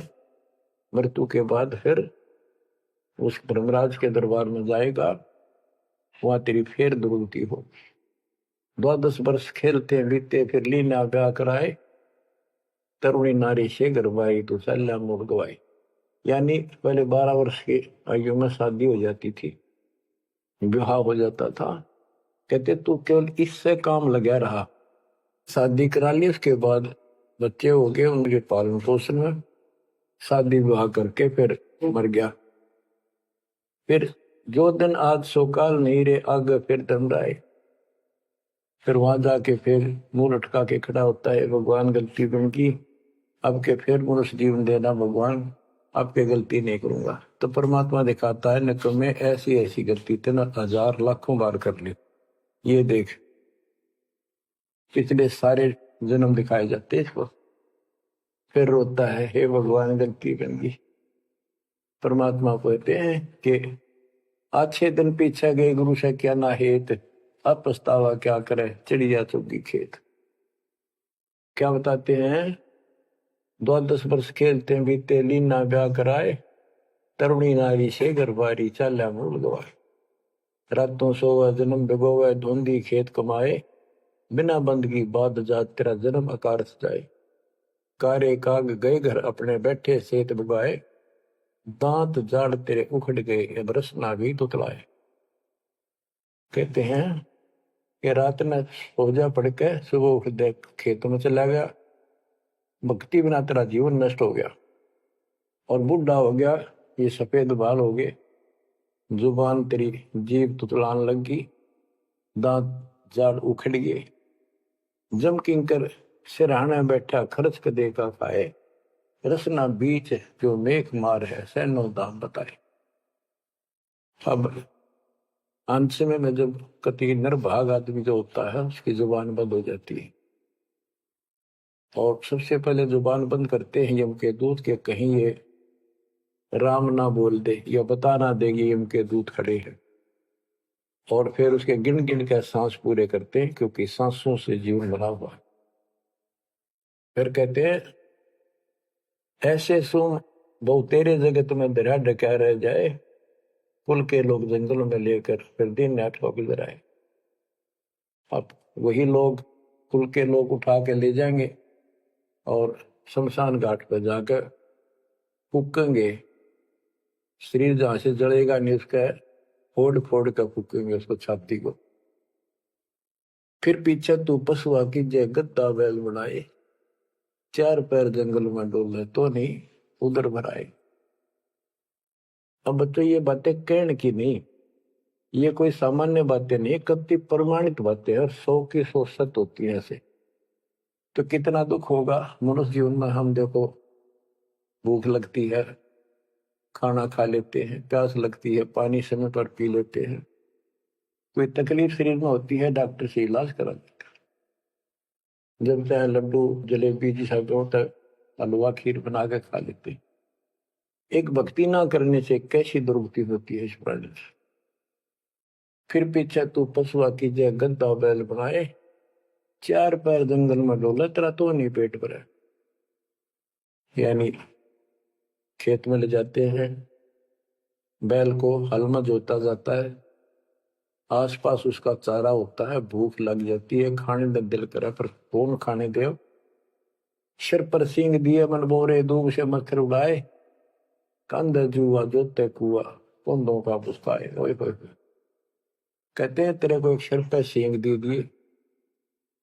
मृत्यु के बाद फिर उस धर्मराज के दरबार में जाएगा, वहां तेरी फिर दुर्गति हो। 12 वर्ष खेलते बीते, फिर लीना ब्याह कराए, तरुणी नारी से गरबाई, तो सल्ला मोड़ गवाई। यानी पहले 12 वर्ष की आयु में शादी हो जाती थी, विवाह हो जाता था। कहते तू केवल इससे काम लगा रहा, शादी करा ली, उसके बाद बच्चे हो गए, उनके पालन पोषण में शादी विवाह करके फिर मर गया। फिर जो दिन आज सो काल नहीं रे, आगे फिर धमराए। फिर वहां जाके फिर मुंह लटका के खड़ा होता है, भगवान गलती उनकी, अब के फिर मनुष्य जीवन देना भगवान, अब के गलती नहीं करूंगा। तो परमात्मा दिखाता है, न तुम्हें ऐसी ऐसी गलती तेना 1000 लाखों बार कर ली, ये देख। पिछले सारे जन्म दिखाए जाते इसको। फिर रोता है, हे भगवान गलती बन गई। परमात्मा कहते हैं कि अच्छे दिन पीछे गए गुरु से क्या ना हेत, अब पछतावा क्या करे चिड़िया चुगी खेत। क्या बताते हैं, 10 वर्ष खेलते हैं बीते, लीना ब्याह कराए, तरुणी नारी से घरबारी चाल्या मूल गवाए। रातों सोवा जन्म भिगोवे, धुंधी खेत कमाए, बिना बंदगी बाद जात तेरा जन्म आकार सजाए। कारे काग गए घर अपने बैठे सेत बुगाए, दांत जाड़ तेरे उखड़ गए अब रसना भी तुतलाए। कहते हैं कि रात में सो जा पड़ के, सुबह उठ दे खेतों में चला गया, भक्ति बिना तेरा जीवन नष्ट हो गया। और बूढ़ा हो गया, ये सफेद बाल हो गए, जुबान तेरी जीभ तुतलान लगी, दांत जाड़ उखड़ गए। जम किंकर सिरहाने बैठा खर्च के देखा खाए, रसना बीच जो मेघ मार है सैनो दाम बताए। अब अंत में जब कति निर्भाग आदमी जो होता है उसकी जुबान बंद हो जाती है, और सबसे पहले जुबान बंद करते हैं यम के दूत के, कहीं ये राम ना बोल दे या बता ना देगी यम के दूत खड़े हैं। और फिर उसके गिन गिन के सांस पूरे करते हैं, क्योंकि सांसों से जीवन बना हुआ है। फिर कहते हैं ऐसे सुन बहु तेरे जगत में दरिया ढका रह जाए, कुल के लोग जंगलों में लेकर फिर दिन रात को गुजर आए। अब वही लोग, कुल के लोग उठा के ले जाएंगे और शमशान घाट पर जाकर फूकेंगे। शरीर जहां से जलेगा नहीं उसका फोड़ फोड़ कर फूकेंगे उसको, छाती को। फिर पीछे तू पशुआ की जय गद्दा बैल बनाए, 4 पैर जंगल में डोले तो नहीं उधर भराए। अब बच्चों ये बातें कहने की नहीं, ये कोई सामान्य बातें नहीं, कति प्रमाणित बातें हैं, 100 की 100 सत्य होती है ऐसे। तो कितना दुख होगा मनुष्य जीवन में। हम देखो भूख लगती है खाना खा लेते हैं, प्यास लगती है पानी समय पर पी लेते हैं, कोई तकलीफ शरीर में होती है डॉक्टर से इलाज करा देते हैं। जब चाहे लड्डू जलेबी जी सब होता है, हलवा खीर बना के खा लेते हैं। एक भक्ति ना करने से कैसी दुर्गति होती है इस प्राणी से। फिर पीछे तू पशुआ की जय गद्दा बैल बनाए, 4 पैर जंगल में डोला तेरा तो नहीं पेट भरा। यानी खेत में ले जाते हैं, बैल को हल में जोता जाता है, आसपास उसका चारा होता है, भूख लग जाती है, खाने का दिल करे पर कौन खाने दे। सिर पर सींग दिए मन बोरे, दूब से मच्छर उड़ाए, कंध जुआ जोते कुआ, कुंदों का पुस्ताए। ओए होए, कहते हैं तेरे को एक सिर पर सींग दे दिए,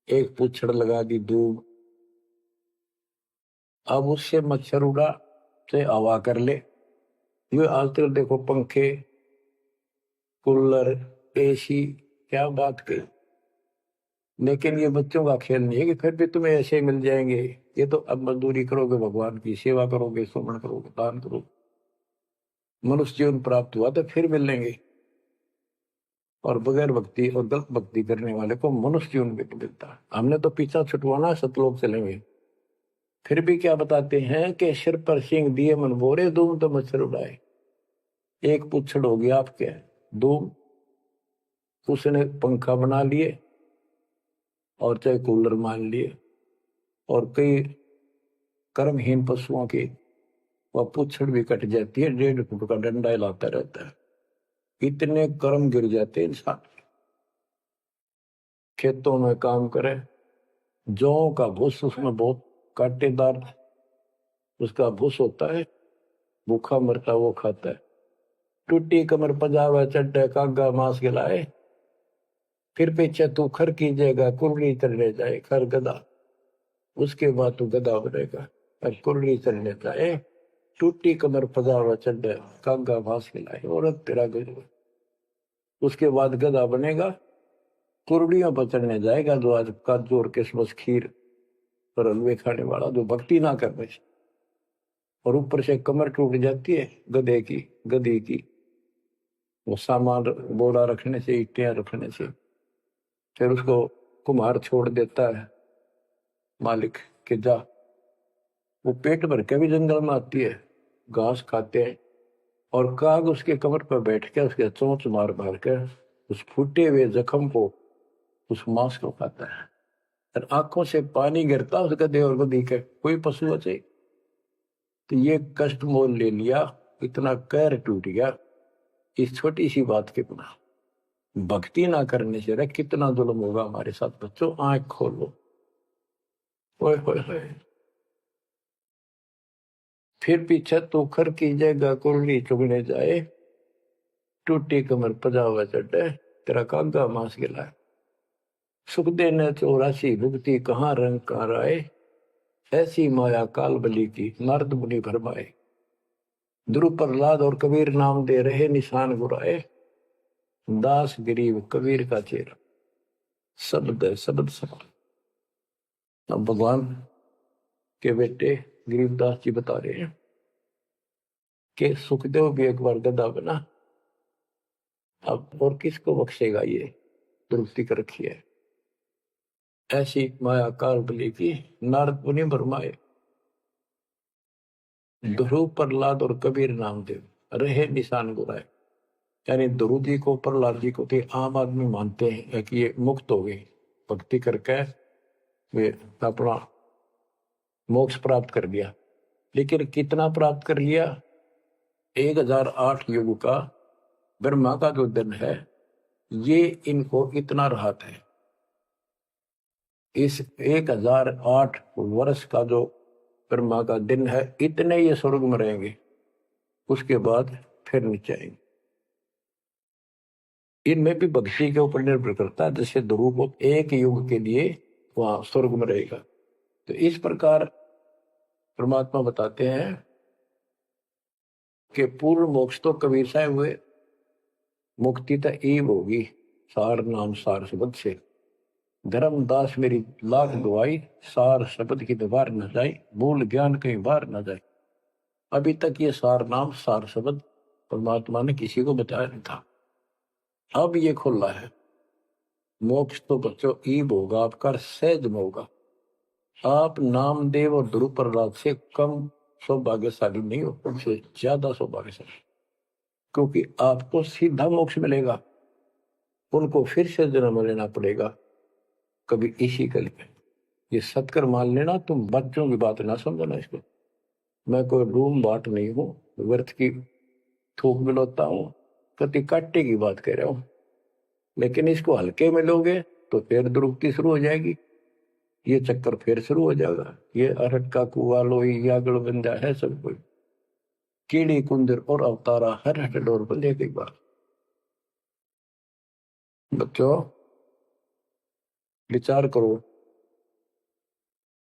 एक पूछड़ लगा दी दूब, अब उससे मच्छर उड़ा से हवा कर ले। ये आजकल देखो पंखे कूलर एसी, क्या बात कही। लेकिन ये बच्चों का खेल नहीं है कि फिर भी तुम्हें ऐसे मिल जाएंगे। ये तो अब मजदूरी करोगे, भगवान की सेवा करोगे, सुमन करोगे, दान करोगे, मनुष्य जीवन प्राप्त हुआ तो फिर मिलेंगे। और बगैर भक्ति और गलत भक्ति करने वाले को मनुष्य जीवन भी मिलता है। हमने तो पीछा छुटवाना, सतलोक चलेंगे। फिर भी क्या बताते हैं कि सिर पर सींग दिए मन बोरे, दूम तो मच्छर उड़ाए। एक पुच्छड़ हो गया आपके दूम, उसने पंखा बना लिए और चाहे कूलर मान लिए, और कई कर्महीन पशुओं की वह पुच्छड़ भी कट जाती है, 1.5 फुट का डंडा हिलाता रहता है। इतने कर्म गिर जाते इंसान। खेतों में काम करे, जौ का भूस उसमें बहुत कांटेदार उसका भूस होता है, भूखा मरता वो खाता है। टूटी कमर पजावा चड्डे कागा मांस गिलाए, फिर पीछे तू खर कीजिएगा कुर्री चलने जाए। खर गधा, उसके बाद तू गधा बनेगा और कुर्री चलने जाए। टूटी कमर पजावा चढ़ कागा फांस खिलाए, औरत तेरा गजब। उसके बाद गधा बनेगा, कुर्डियों पर चढ़ने जाएगा, जो आज काजू और किशमिश खीर और हलवे खाने वाला, जो भक्ति ना करने से, और ऊपर से कमर टूट जाती है गधे की, गधी की, वो सामान बोरा रखने से, ईटियां रखने से। फिर उसको कुम्हार छोड़ देता है मालिक के जा, वो पेट भर के भी जंगल में आती है, घास खाते हैं, और काग उसके कमर पर बैठ के उसके चोंच मार मार कर उस फूटे हुए जख्म को, उस मांस को खाता है। और आंखों से पानी गिरता उस गधे और गधी के, कोई पशु बचे। तो ये कष्ट मोल ले लिया, इतना कहर टूट गया इस छोटी सी बात के बिना। भक्ति ना करने से रे कितना जुल्म होगा हमारे साथ। बच्चों आंख खोलो, ओए होए होए। फिर पीछे तो खर की जगह कुरली चुगने जाए, टूटी कमर पजावा चढ़े तेरा कागा मांस गिलाए। सुख देने 84 भुगती कहाँ रंग कहाँ राय, ऐसी माया काल बली की नारद मुनि भरमाए। ध्रुव प्रहलाद और कबीर नाम दे रहे निशान गुराए, दास गरीब कबीर का चेहरा। शब्द है, शब्द शब्द। अब भगवान के बेटे गरीबदास जी बता रहे हैं कि सुखदेव भी एक बार गधा बना, अब और किसको बख्शेगा, ये दुरुस्ती कर रखी है। ऐसी माया काल बली की नारद मुनि भरमाए। ध्रुव प्रहलाद और कबीर नामदेव रहे निशान गुराए। यानी ध्रुव जी को, प्रहलाद जी को तो आम आदमी मानते हैं कि ये मुक्त हो गए, भक्ति करके वे अपना मोक्ष प्राप्त कर लिया। लेकिन कितना प्राप्त कर लिया? 1008 युग का ब्रह्मा का जो दिन है, ये इनको इतना राहत है। इस 1008 वर्ष का जो ब्रह्मा का दिन है, इतने ये स्वर्ग में रहेंगे, उसके बाद फिर नीचे आएंगे। इनमें भी भक्ति के ऊपर निर्भर करता है। जैसे ध्रुव को एक युग के लिए वहां स्वर्ग में रहेगा, तो इस प्रकार परमात्मा बताते हैं कि पूर्ण मोक्ष तो कबीर साहब हुए, मुक्ति तो ईव होगी सार नाम सार शब्द से। धर्मदास मेरी लाख दुआई, सार शब्द की दीवार न जाए, मूल ज्ञान कहीं बाहर न जाए। अभी तक ये सार नाम सार शब्द परमात्मा ने किसी को बताया नहीं था, अब ये खुला है। मोक्ष तो बच्चों ईब होगा आपका, सहज में होगा। आप नामदेव और ध्रुव प्रहलाद से कम सौभाग्यशाली नहीं हो, उनसे ज्यादा सौभाग्यशाली, क्योंकि आपको सीधा मोक्ष मिलेगा, उनको फिर से जन्म लेना पड़ेगा कभी इसी कल में। ये सत्कर मान लेना, तुम बच्चों की बात ना समझना इसको। मैं कोई रूम बाट नहीं हूं, व्यर्थ की थूक मिलोता हूं, कति काटे की बात कह रहा हूं। लेकिन इसको हल्के में लोगे तो फिर दुरुक्ति शुरू हो जाएगी, ये चक्कर फिर शुरू हो जाएगा। ये अरट का कुआ लोई यागड़ बंदा है सब कोई, कीड़ी कुंदर और अवतारा हर हट डोर बंदे की बात। बच्चों विचार करो,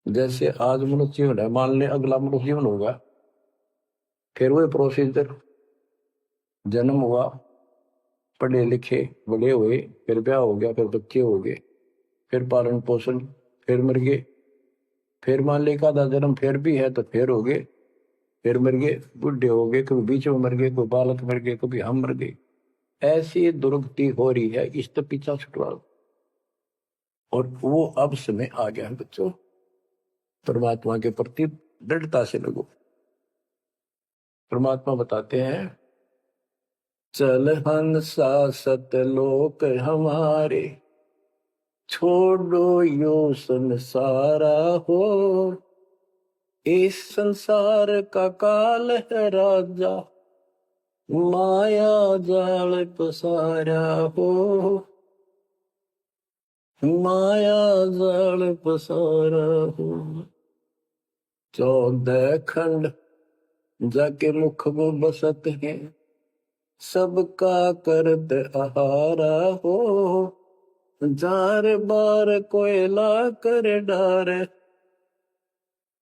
जैसे आज मनुष्य जीवन है, मान ले अगला मनुष्य जीवन होगा, फिर वही प्रोसीजर, जन्म हुआ, पढ़े लिखे बड़े हुए, फिर ब्याह हो गया, फिर बच्चे हो गए, फिर पालन पोषण, फिर मर गए, फिर मान ले का जन्म फिर भी है तो फिर हो गए, फिर मर गए, बुढ़े हो गए, कभी बीच में मर गए, कोई बालक मर गए, कभी हम मर गए। ऐसी दुर्गति हो रही है, इस तो पीछा छुटवा। और वो अब समय आ गया है बच्चों, परमात्मा के प्रति दृढ़ता से लगो। परमात्मा बताते हैं, चल हंसा सतलोक हमारे, छोड़ो यो संसारा हो। इस संसार का काल है राजा, माया जाल पसारा हो। माया जाल पसारा हो। 14 खंड जाके मुख को बसत है, सबका करत आहारा हो। जार बार कोयला कर डार,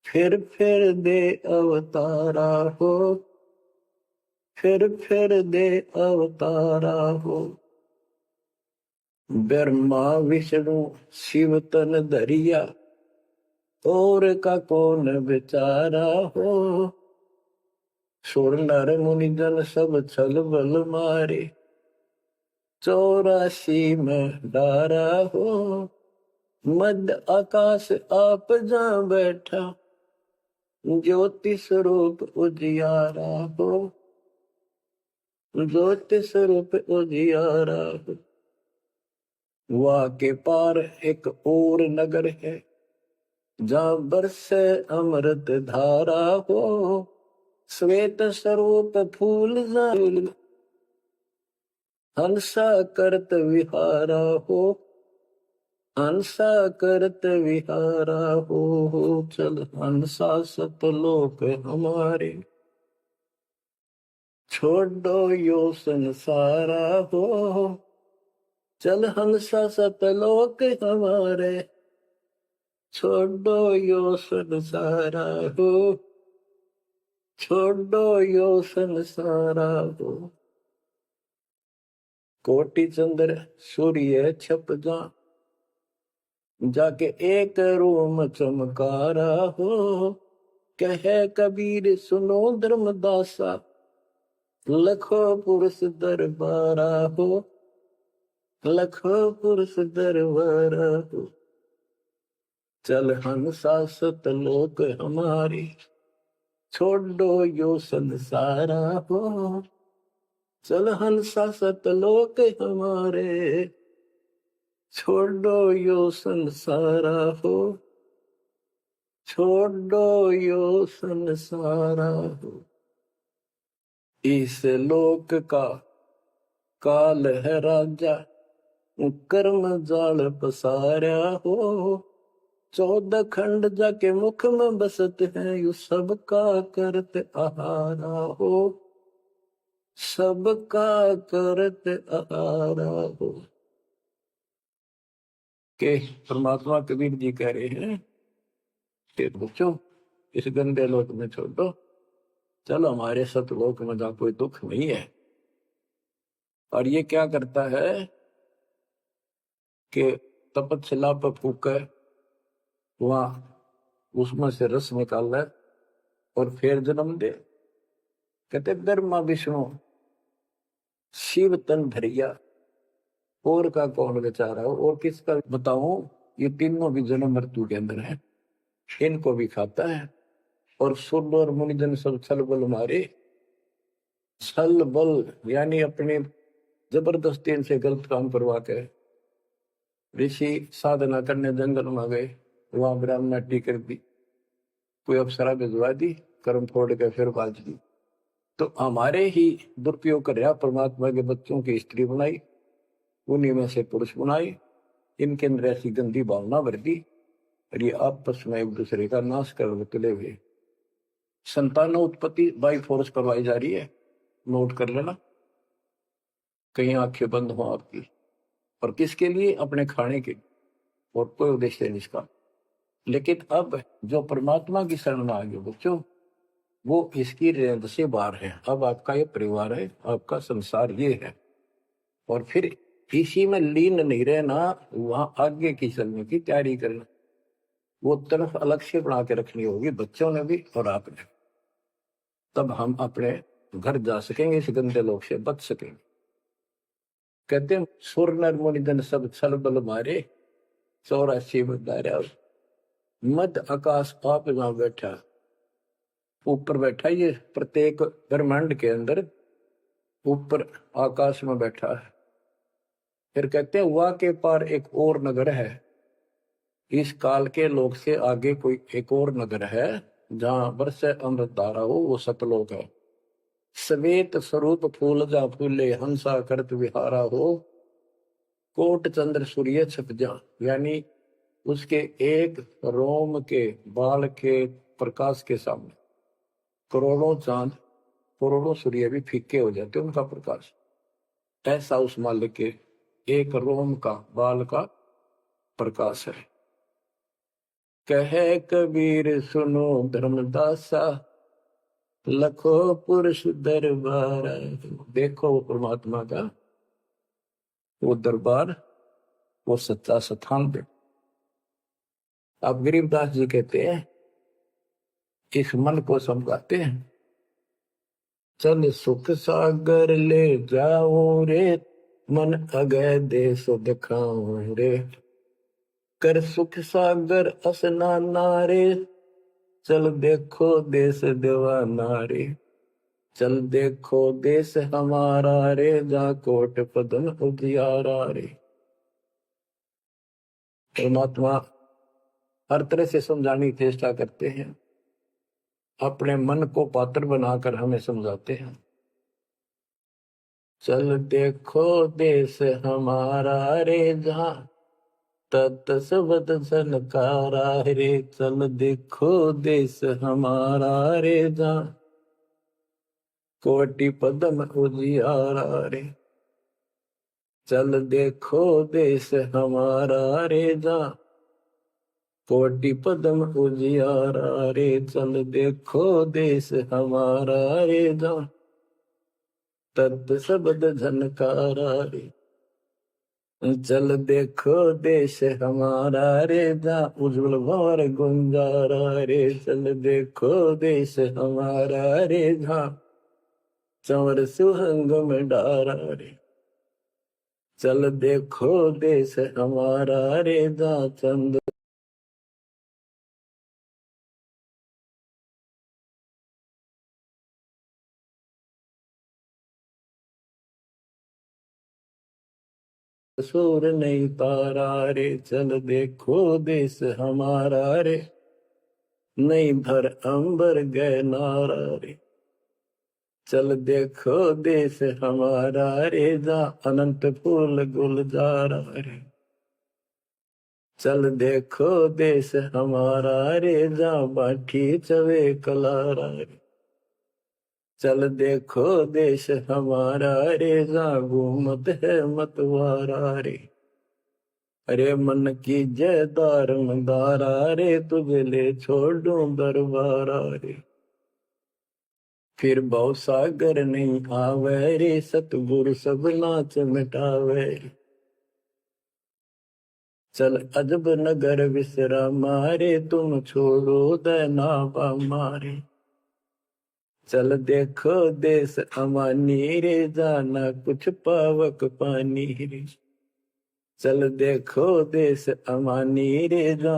फिर दे अवतारा हो, फिर दे अवतारा हो। ब्रह्मा विष्णु शिव तन धरिया, और का कौन बेचारा हो। सुर नर मुनि जन सब छल बल मारे, 84 में डारा हो। मध्य आकाश आप जा बैठा, ज्योति स्वरूप उजियारा हो, ज्योति स्वरूप उजियारा हो। वहाँ के पार एक और नगर है, जहाँ बरसे अमृत धारा हो। श्वेत स्वरूप फूल जाल, हंसा करत विहारा हो, हंसा करत विहारा हो। चल हंसा सतलोक हमारे, छोड़ो यो संसारा हो। चल हंसा सतलोक हमारे, छोड़ो यो संसारा हो, छोड़ो यो संसारा हो। कोटि चंद्र सूर्य छप जा, जाके एक रोम चमकारा हो। कहे कबीर सुनो धर्मदासा, लखो पुरुष दरबारा हो, लखो पुरुष दरबारा हो। चल हंसा सतलोक हमारी, छोड़ो यो संसारा हो। चल हंसा सतलोक हमारे, छोड़ो यो संसारा हो, छोड़ो यो संसारा हो। इस लोक का काल है राजा, कर्म जाल पसारा हो। 14 खंड जाके मुख में बसत है, यू सबका करत आहारा हो, सबका करत आहारा हो। के परमात्मा कबीर जी कह रहे हैं कि बच्चों इस गंदे लोक में छोड़ दो, चलो हमारे सतलोक में जहाँ कोई दुख नहीं है। और ये क्या करता है कि तपतशिला पर फूके, वहां उसमें से रस निकाल है और फिर जन्म दे। कहते ब्रह्मा विष्णु शिव तन धरिया, और का कौन बेचारा हो, और किसका बताऊं। ये तीनों भी जन्म मृत्यु के अंदर है, इनको भी खाता है। और सुर और मुनिजन सब छल बल मारे, छल बल यानी अपने जबरदस्ती इनसे गलत काम करवा के ऋषि साधना करने जंगल में गए, वहां ब्राह्मणाटी कर दी, कोई अप्सरा भिजवा दी, कर्म फोड़ के फिर बाज दी। तो हमारे ही दुरुपयोग कर रहा, परमात्मा के बच्चों की स्त्री बनाई, उन्हीं में से पुरुष बनाई, इनके अंदर ऐसी गंदी भावना भर दी, और ये आपस में एक दूसरे का नाश कर तुले हुए। संतानोत्पत्ति बाई फोर्स करवाई जा रही है, नोट कर लेना, कहीं आंखें बंद हो आपकी। और किसके लिए? अपने खाने के, और कोई उद्देश्य नहीं इसका। लेकिन अब जो परमात्मा की शरण में आ गए बच्चों, वो इसकी रेंज से बाहर है। अब आपका ये परिवार है, आपका संसार ये है, और फिर इसी में लीन नहीं रहना, वहां आगे की चलने की तैयारी करना। वो तरफ अलग से बना के रखनी होगी, बच्चों ने भी और आपने। तब हम अपने घर जा सकेंगे, इस गंदे लोग से बच सकेंगे। कहते हैं सुर नर मुनिजन सब छल बल मारे, 84 बदारा। मध्य आकाश आप जहां बैठा, ऊपर बैठा, ये प्रत्येक ब्रह्मांड के अंदर ऊपर आकाश में बैठा है। फिर कहते हैं वहां के पार एक और नगर है, इस काल के लोक से आगे कोई एक और नगर है, जहां बरसे अमृत धारा हो, वो सतलोक है। श्वेत स्वरूप फूल जा फूले, हंसा करत विहारा हो। कोट चंद्र सूर्य छप जा, यानी उसके एक रोम के बाल के प्रकाश के सामने करोड़ों चांद, करोड़ों सूर्य भी फीके हो जाते उनका प्रकाश। ऐसा उस मालिक के एक रोम का बाल का प्रकाश है। कहे कबीर सुनो धर्मदासा, लखो पुरुष दरबार। देखो वो परमात्मा का वो दरबार, वो सच्चा स्थान पे। अब गरीबदास जी कहते हैं, इस मन को समझाते हैं, चल सुख सागर ले जाओ रे, मन अगय देश दिखाओ रे। कर सुख सागर असनाना रे, चल देखो देश दीवाना रे। चल देखो देश हमारा रे, जा कोट पदन उजियारा रे। परमात्मा हर तरह से समझाने की चेष्टा करते हैं, अपने मन को पात्र बनाकर हमें समझाते हैं। चल देखो देश हमारा रे, जहाँ तत सबद सनकारा रे। चल देखो देश हमारा रे, जहाँ कोटि पदम उजियारा रे। चल देखो देश हमारा रे, जहाँ कोटि पदम उजियारा रे। चल देखो देश हमारा रे, जहाँ तत् शब्द झनकारा रे। चल देखो देश हमारा रे, जहाँ उज्जवल भंवर गुंजारा रे। चल देखो देश हमारा रे, जहाँ चंवर सुहंग में डारा रे। चल देखो देश हमारा रे, जहाँ चंद सूर नहीं तारा रे। चल देखो देश हमारा रे, नहीं धर अंबर गए नारा रे। चल देखो देश हमारा रे, जहाँ अनंत फूल गुलजारा रे। चल देखो देश हमारा रे, जहाँ बाठी चवे कलारा रे। चल देखो देश हमारा रे, जहाँ घूमत है मतवारा रे। अरे मन की जय दारमदारा रे, तुझे ले छोड़ू दरबारा रे। फिर भव सागर नहीं आवे रे, सतगुरु सब नाच मिटावे। चल अजब नगर विश्रामा रे, तुम छोड़ो दैना मारे। चल देखो देश अमानी रे, जाना कुछ पावक पानी रे। चल देखो देश अमानी रे, जा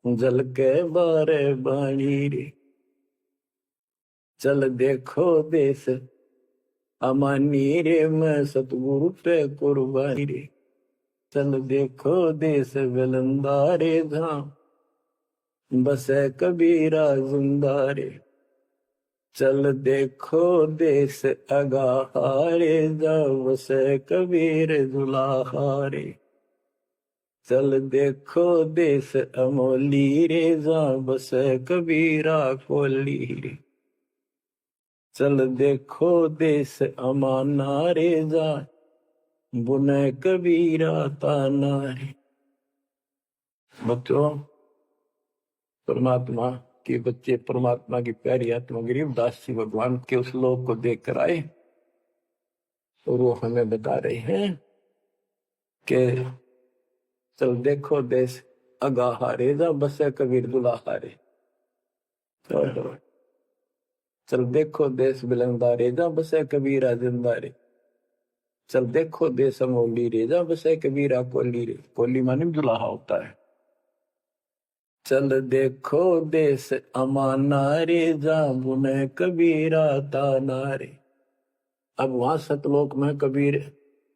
जल के बारे बाणी रे। चल देखो देश अमानी रे, मैं सतगुरु पे कुर्बानी रे। चल देखो देश विलंदा रे, जहाँ बसे कबीरा जिंदा रे। चल देखो देश अगाहारे, जहाँ बसे कबीर दुलाहारे। चल देखो देश अमोली रे, जहाँ बसे कबीरा कोली रे। चल देखो देश अमाना रे, जहाँ बुने कबीरा ताना रे। बच्चों, परमात्मा के बच्चे परमात्मा की प्यारी आत्मा गरीबदास जी भगवान के उस लोक को देख कर आए, और वो हमें बता रहे हैं कि चल देखो देश अगाहारे, जहाँ बसे कबीर दुलाहारे। चल देखो देश बिलंदारे, जहाँ बसे कबीरा जिंदारे। चल देखो देश अमोली रे, जहाँ बसे कबीरा कोली रे। कोली माने दुलाहा होता है। चल देखो देश अमाना रे, जहाँ बुने कबीरा ताना रे। अब वहां सतलोक में कबीर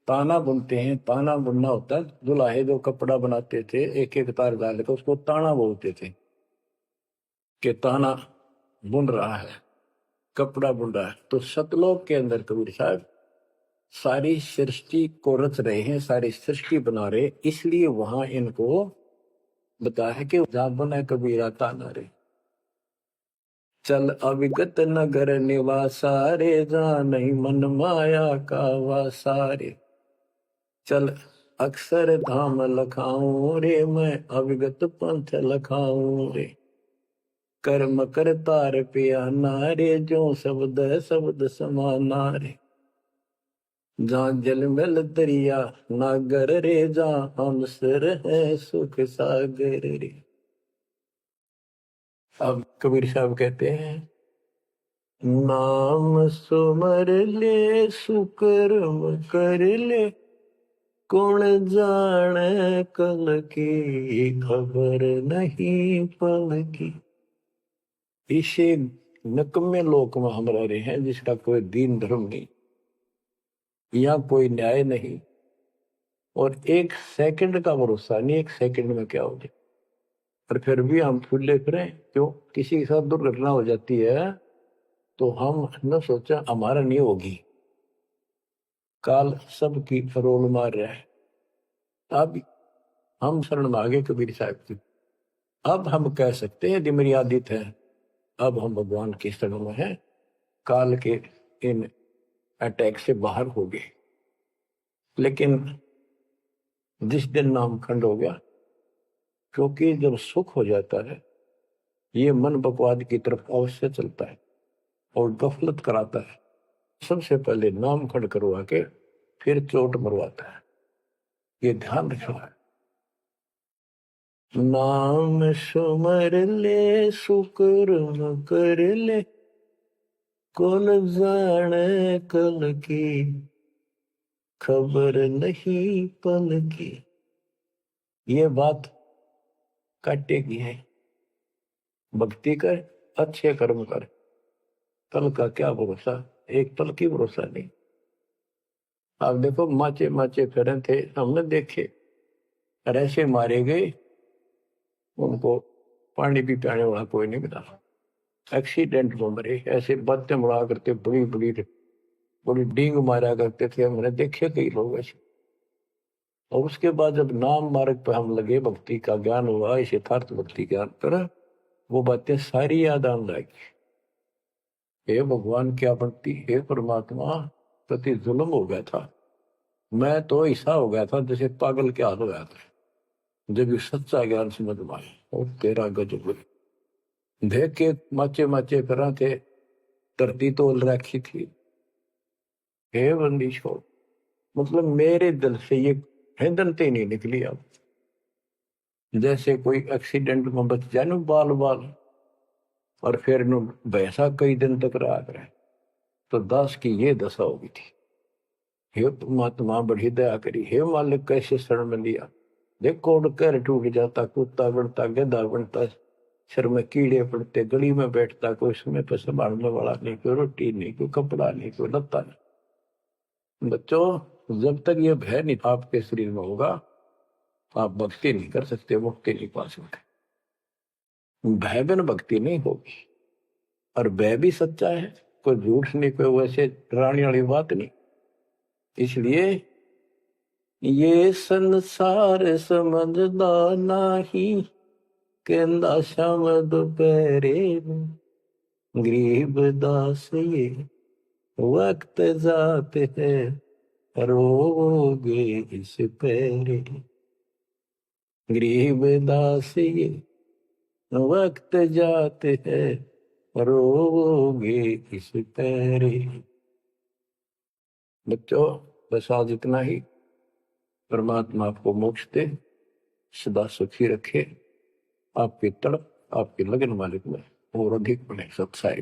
ताना बुनते हैं। ताना बुनना होता है, दुल्हे जो कपड़ा बनाते थे एक एक तार डाल के, उसको ताना बोलते थे कि ताना बुन रहा है, कपड़ा बुन रहा है। तो सतलोक के अंदर कबीर साहब सारी सृष्टि को रच रहे हैं, सारी सृष्टि बना रहे, इसलिए वहां इनको बताया है कि जहाँ बना कबीरा ताना रे। चल अविगत नगर निवासा रे, जहाँ नहीं मन माया का वासा रे। चल अक्सर धाम लखाऊं रे, मैं अविगत पंथ लखाऊं रे। कर्म करतार पिया नारे, जो शब्द शब्द समाना रे। जहाँ जल मल दरिया नागर रे, जहाँ हम सर है सुख सागर रे। अब कबीर साहब कहते हैं, नाम सुमर ले सुकर्म कर ले, कौन जाने कल की खबर नहीं पल की। इसे नकम्मे लोक में हम रह रहे हैं, जिसका कोई दीन धर्म नहीं, यहाँ कोई न्याय नहीं, और एक सेकंड का भरोसा नहीं, एक सेकंड में क्या हो जाए। और फिर भी हम फूले फिरें, क्यों? किसी के साथ दुर्घटना हो जाती है तो हम न सोचा हमारा नहीं होगी, काल सबकी रोल मार रहा है। अब हम शरण मांगे कबीर साहब की। अब हम कह सकते हैं यदि मेरी आदित है, अब हम भगवान की शरण में हैं, काल के इन अटैक से बाहर हो गए। लेकिन जिस दिन नामखंड हो गया, क्योंकि जब सुख हो जाता है ये मन बकवाद की तरफ अवश्य चलता है और गफलत कराता है। सबसे पहले नामखंड करवा के फिर चोट मरवाता है, ये ध्यान रखना है। नाम सुमर ले सुकर्म कर ले, कौन जाने कल की खबर नहीं पल की। ये बात काटेगी है। भक्ति कर, अच्छे कर्म कर, कल का क्या भरोसा, एक पल की भरोसा नहीं। आप देखो माचे माचे फिरे थे, हमने देखे, और ऐसे मारे गए, उनको पानी भी पिलाने वाला कोई नहीं मिला, एक्सीडेंट में मरे। ऐसे बातें मुड़ा करते, बड़ी बड़ी बड़ी डींग मारा करते थे, हमने देखे कई लोग ऐसे। और उसके बाद जब नाम मार्ग पर हम लगे, भक्ति का ज्ञान हुआ, इस यथार्थ भक्ति ज्ञान पर, वो बातें सारी याद आने लगी। हे भगवान क्या भक्ति, हे परमात्मा, प्रति जुल्म हो गया था। मैं तो ऐसा हो गया था जैसे पागल के हाल हो गया था। जब ये सच्चा ज्ञान समझ में आया, और तेरा गजब देख के माचे माचे करा थे, धरती तोल रखी थी। हे बंदीशो, मतलब मेरे दिल से ये हिंदनते नहीं निकली। अब जैसे कोई एक्सीडेंट में बच जाए ना बाल बाल, और फिर वैसा कई दिन तक रहा करे, तो दास की ये दशा होगी थी। हे परमात्मा बड़ी दया करी, हे मालिक कैसे शरण में लिया। देखो कर टूट जाता, कुत्ता बनता, गधा बनता, सिर में कीड़े पड़ते, गली में बैठता, कोई समय पर संभालने वाला नहीं, कोई रोटी नहीं, कोई कपड़ा नहीं, कोई लत्ता नहीं। बच्चों, जब तक ये भय नहीं आपके शरीर में होगा, आप भक्ति नहीं कर सकते, मुक्ति नहीं पा सकते। भय बिन भक्ति नहीं होगी। और भय भी सच्चा है, कोई झूठ नहीं, कोई वैसे डराने वाली बात नहीं। इसलिए ये संसार समझदा नाही, कहंदा शाम दोपहरे, गरीब दास ये वक्त जाते है, रोगे इस पैरे। गरीब दास ये वक्त जाते है, रोगे इस पैरे। बच्चों, बस आज इतना ही। परमात्मा आपको मोक्ष दे, सदा सुखी रखे, आपकी तड़प, आपकी लगन मालिक में और अधिक बने सत्साई।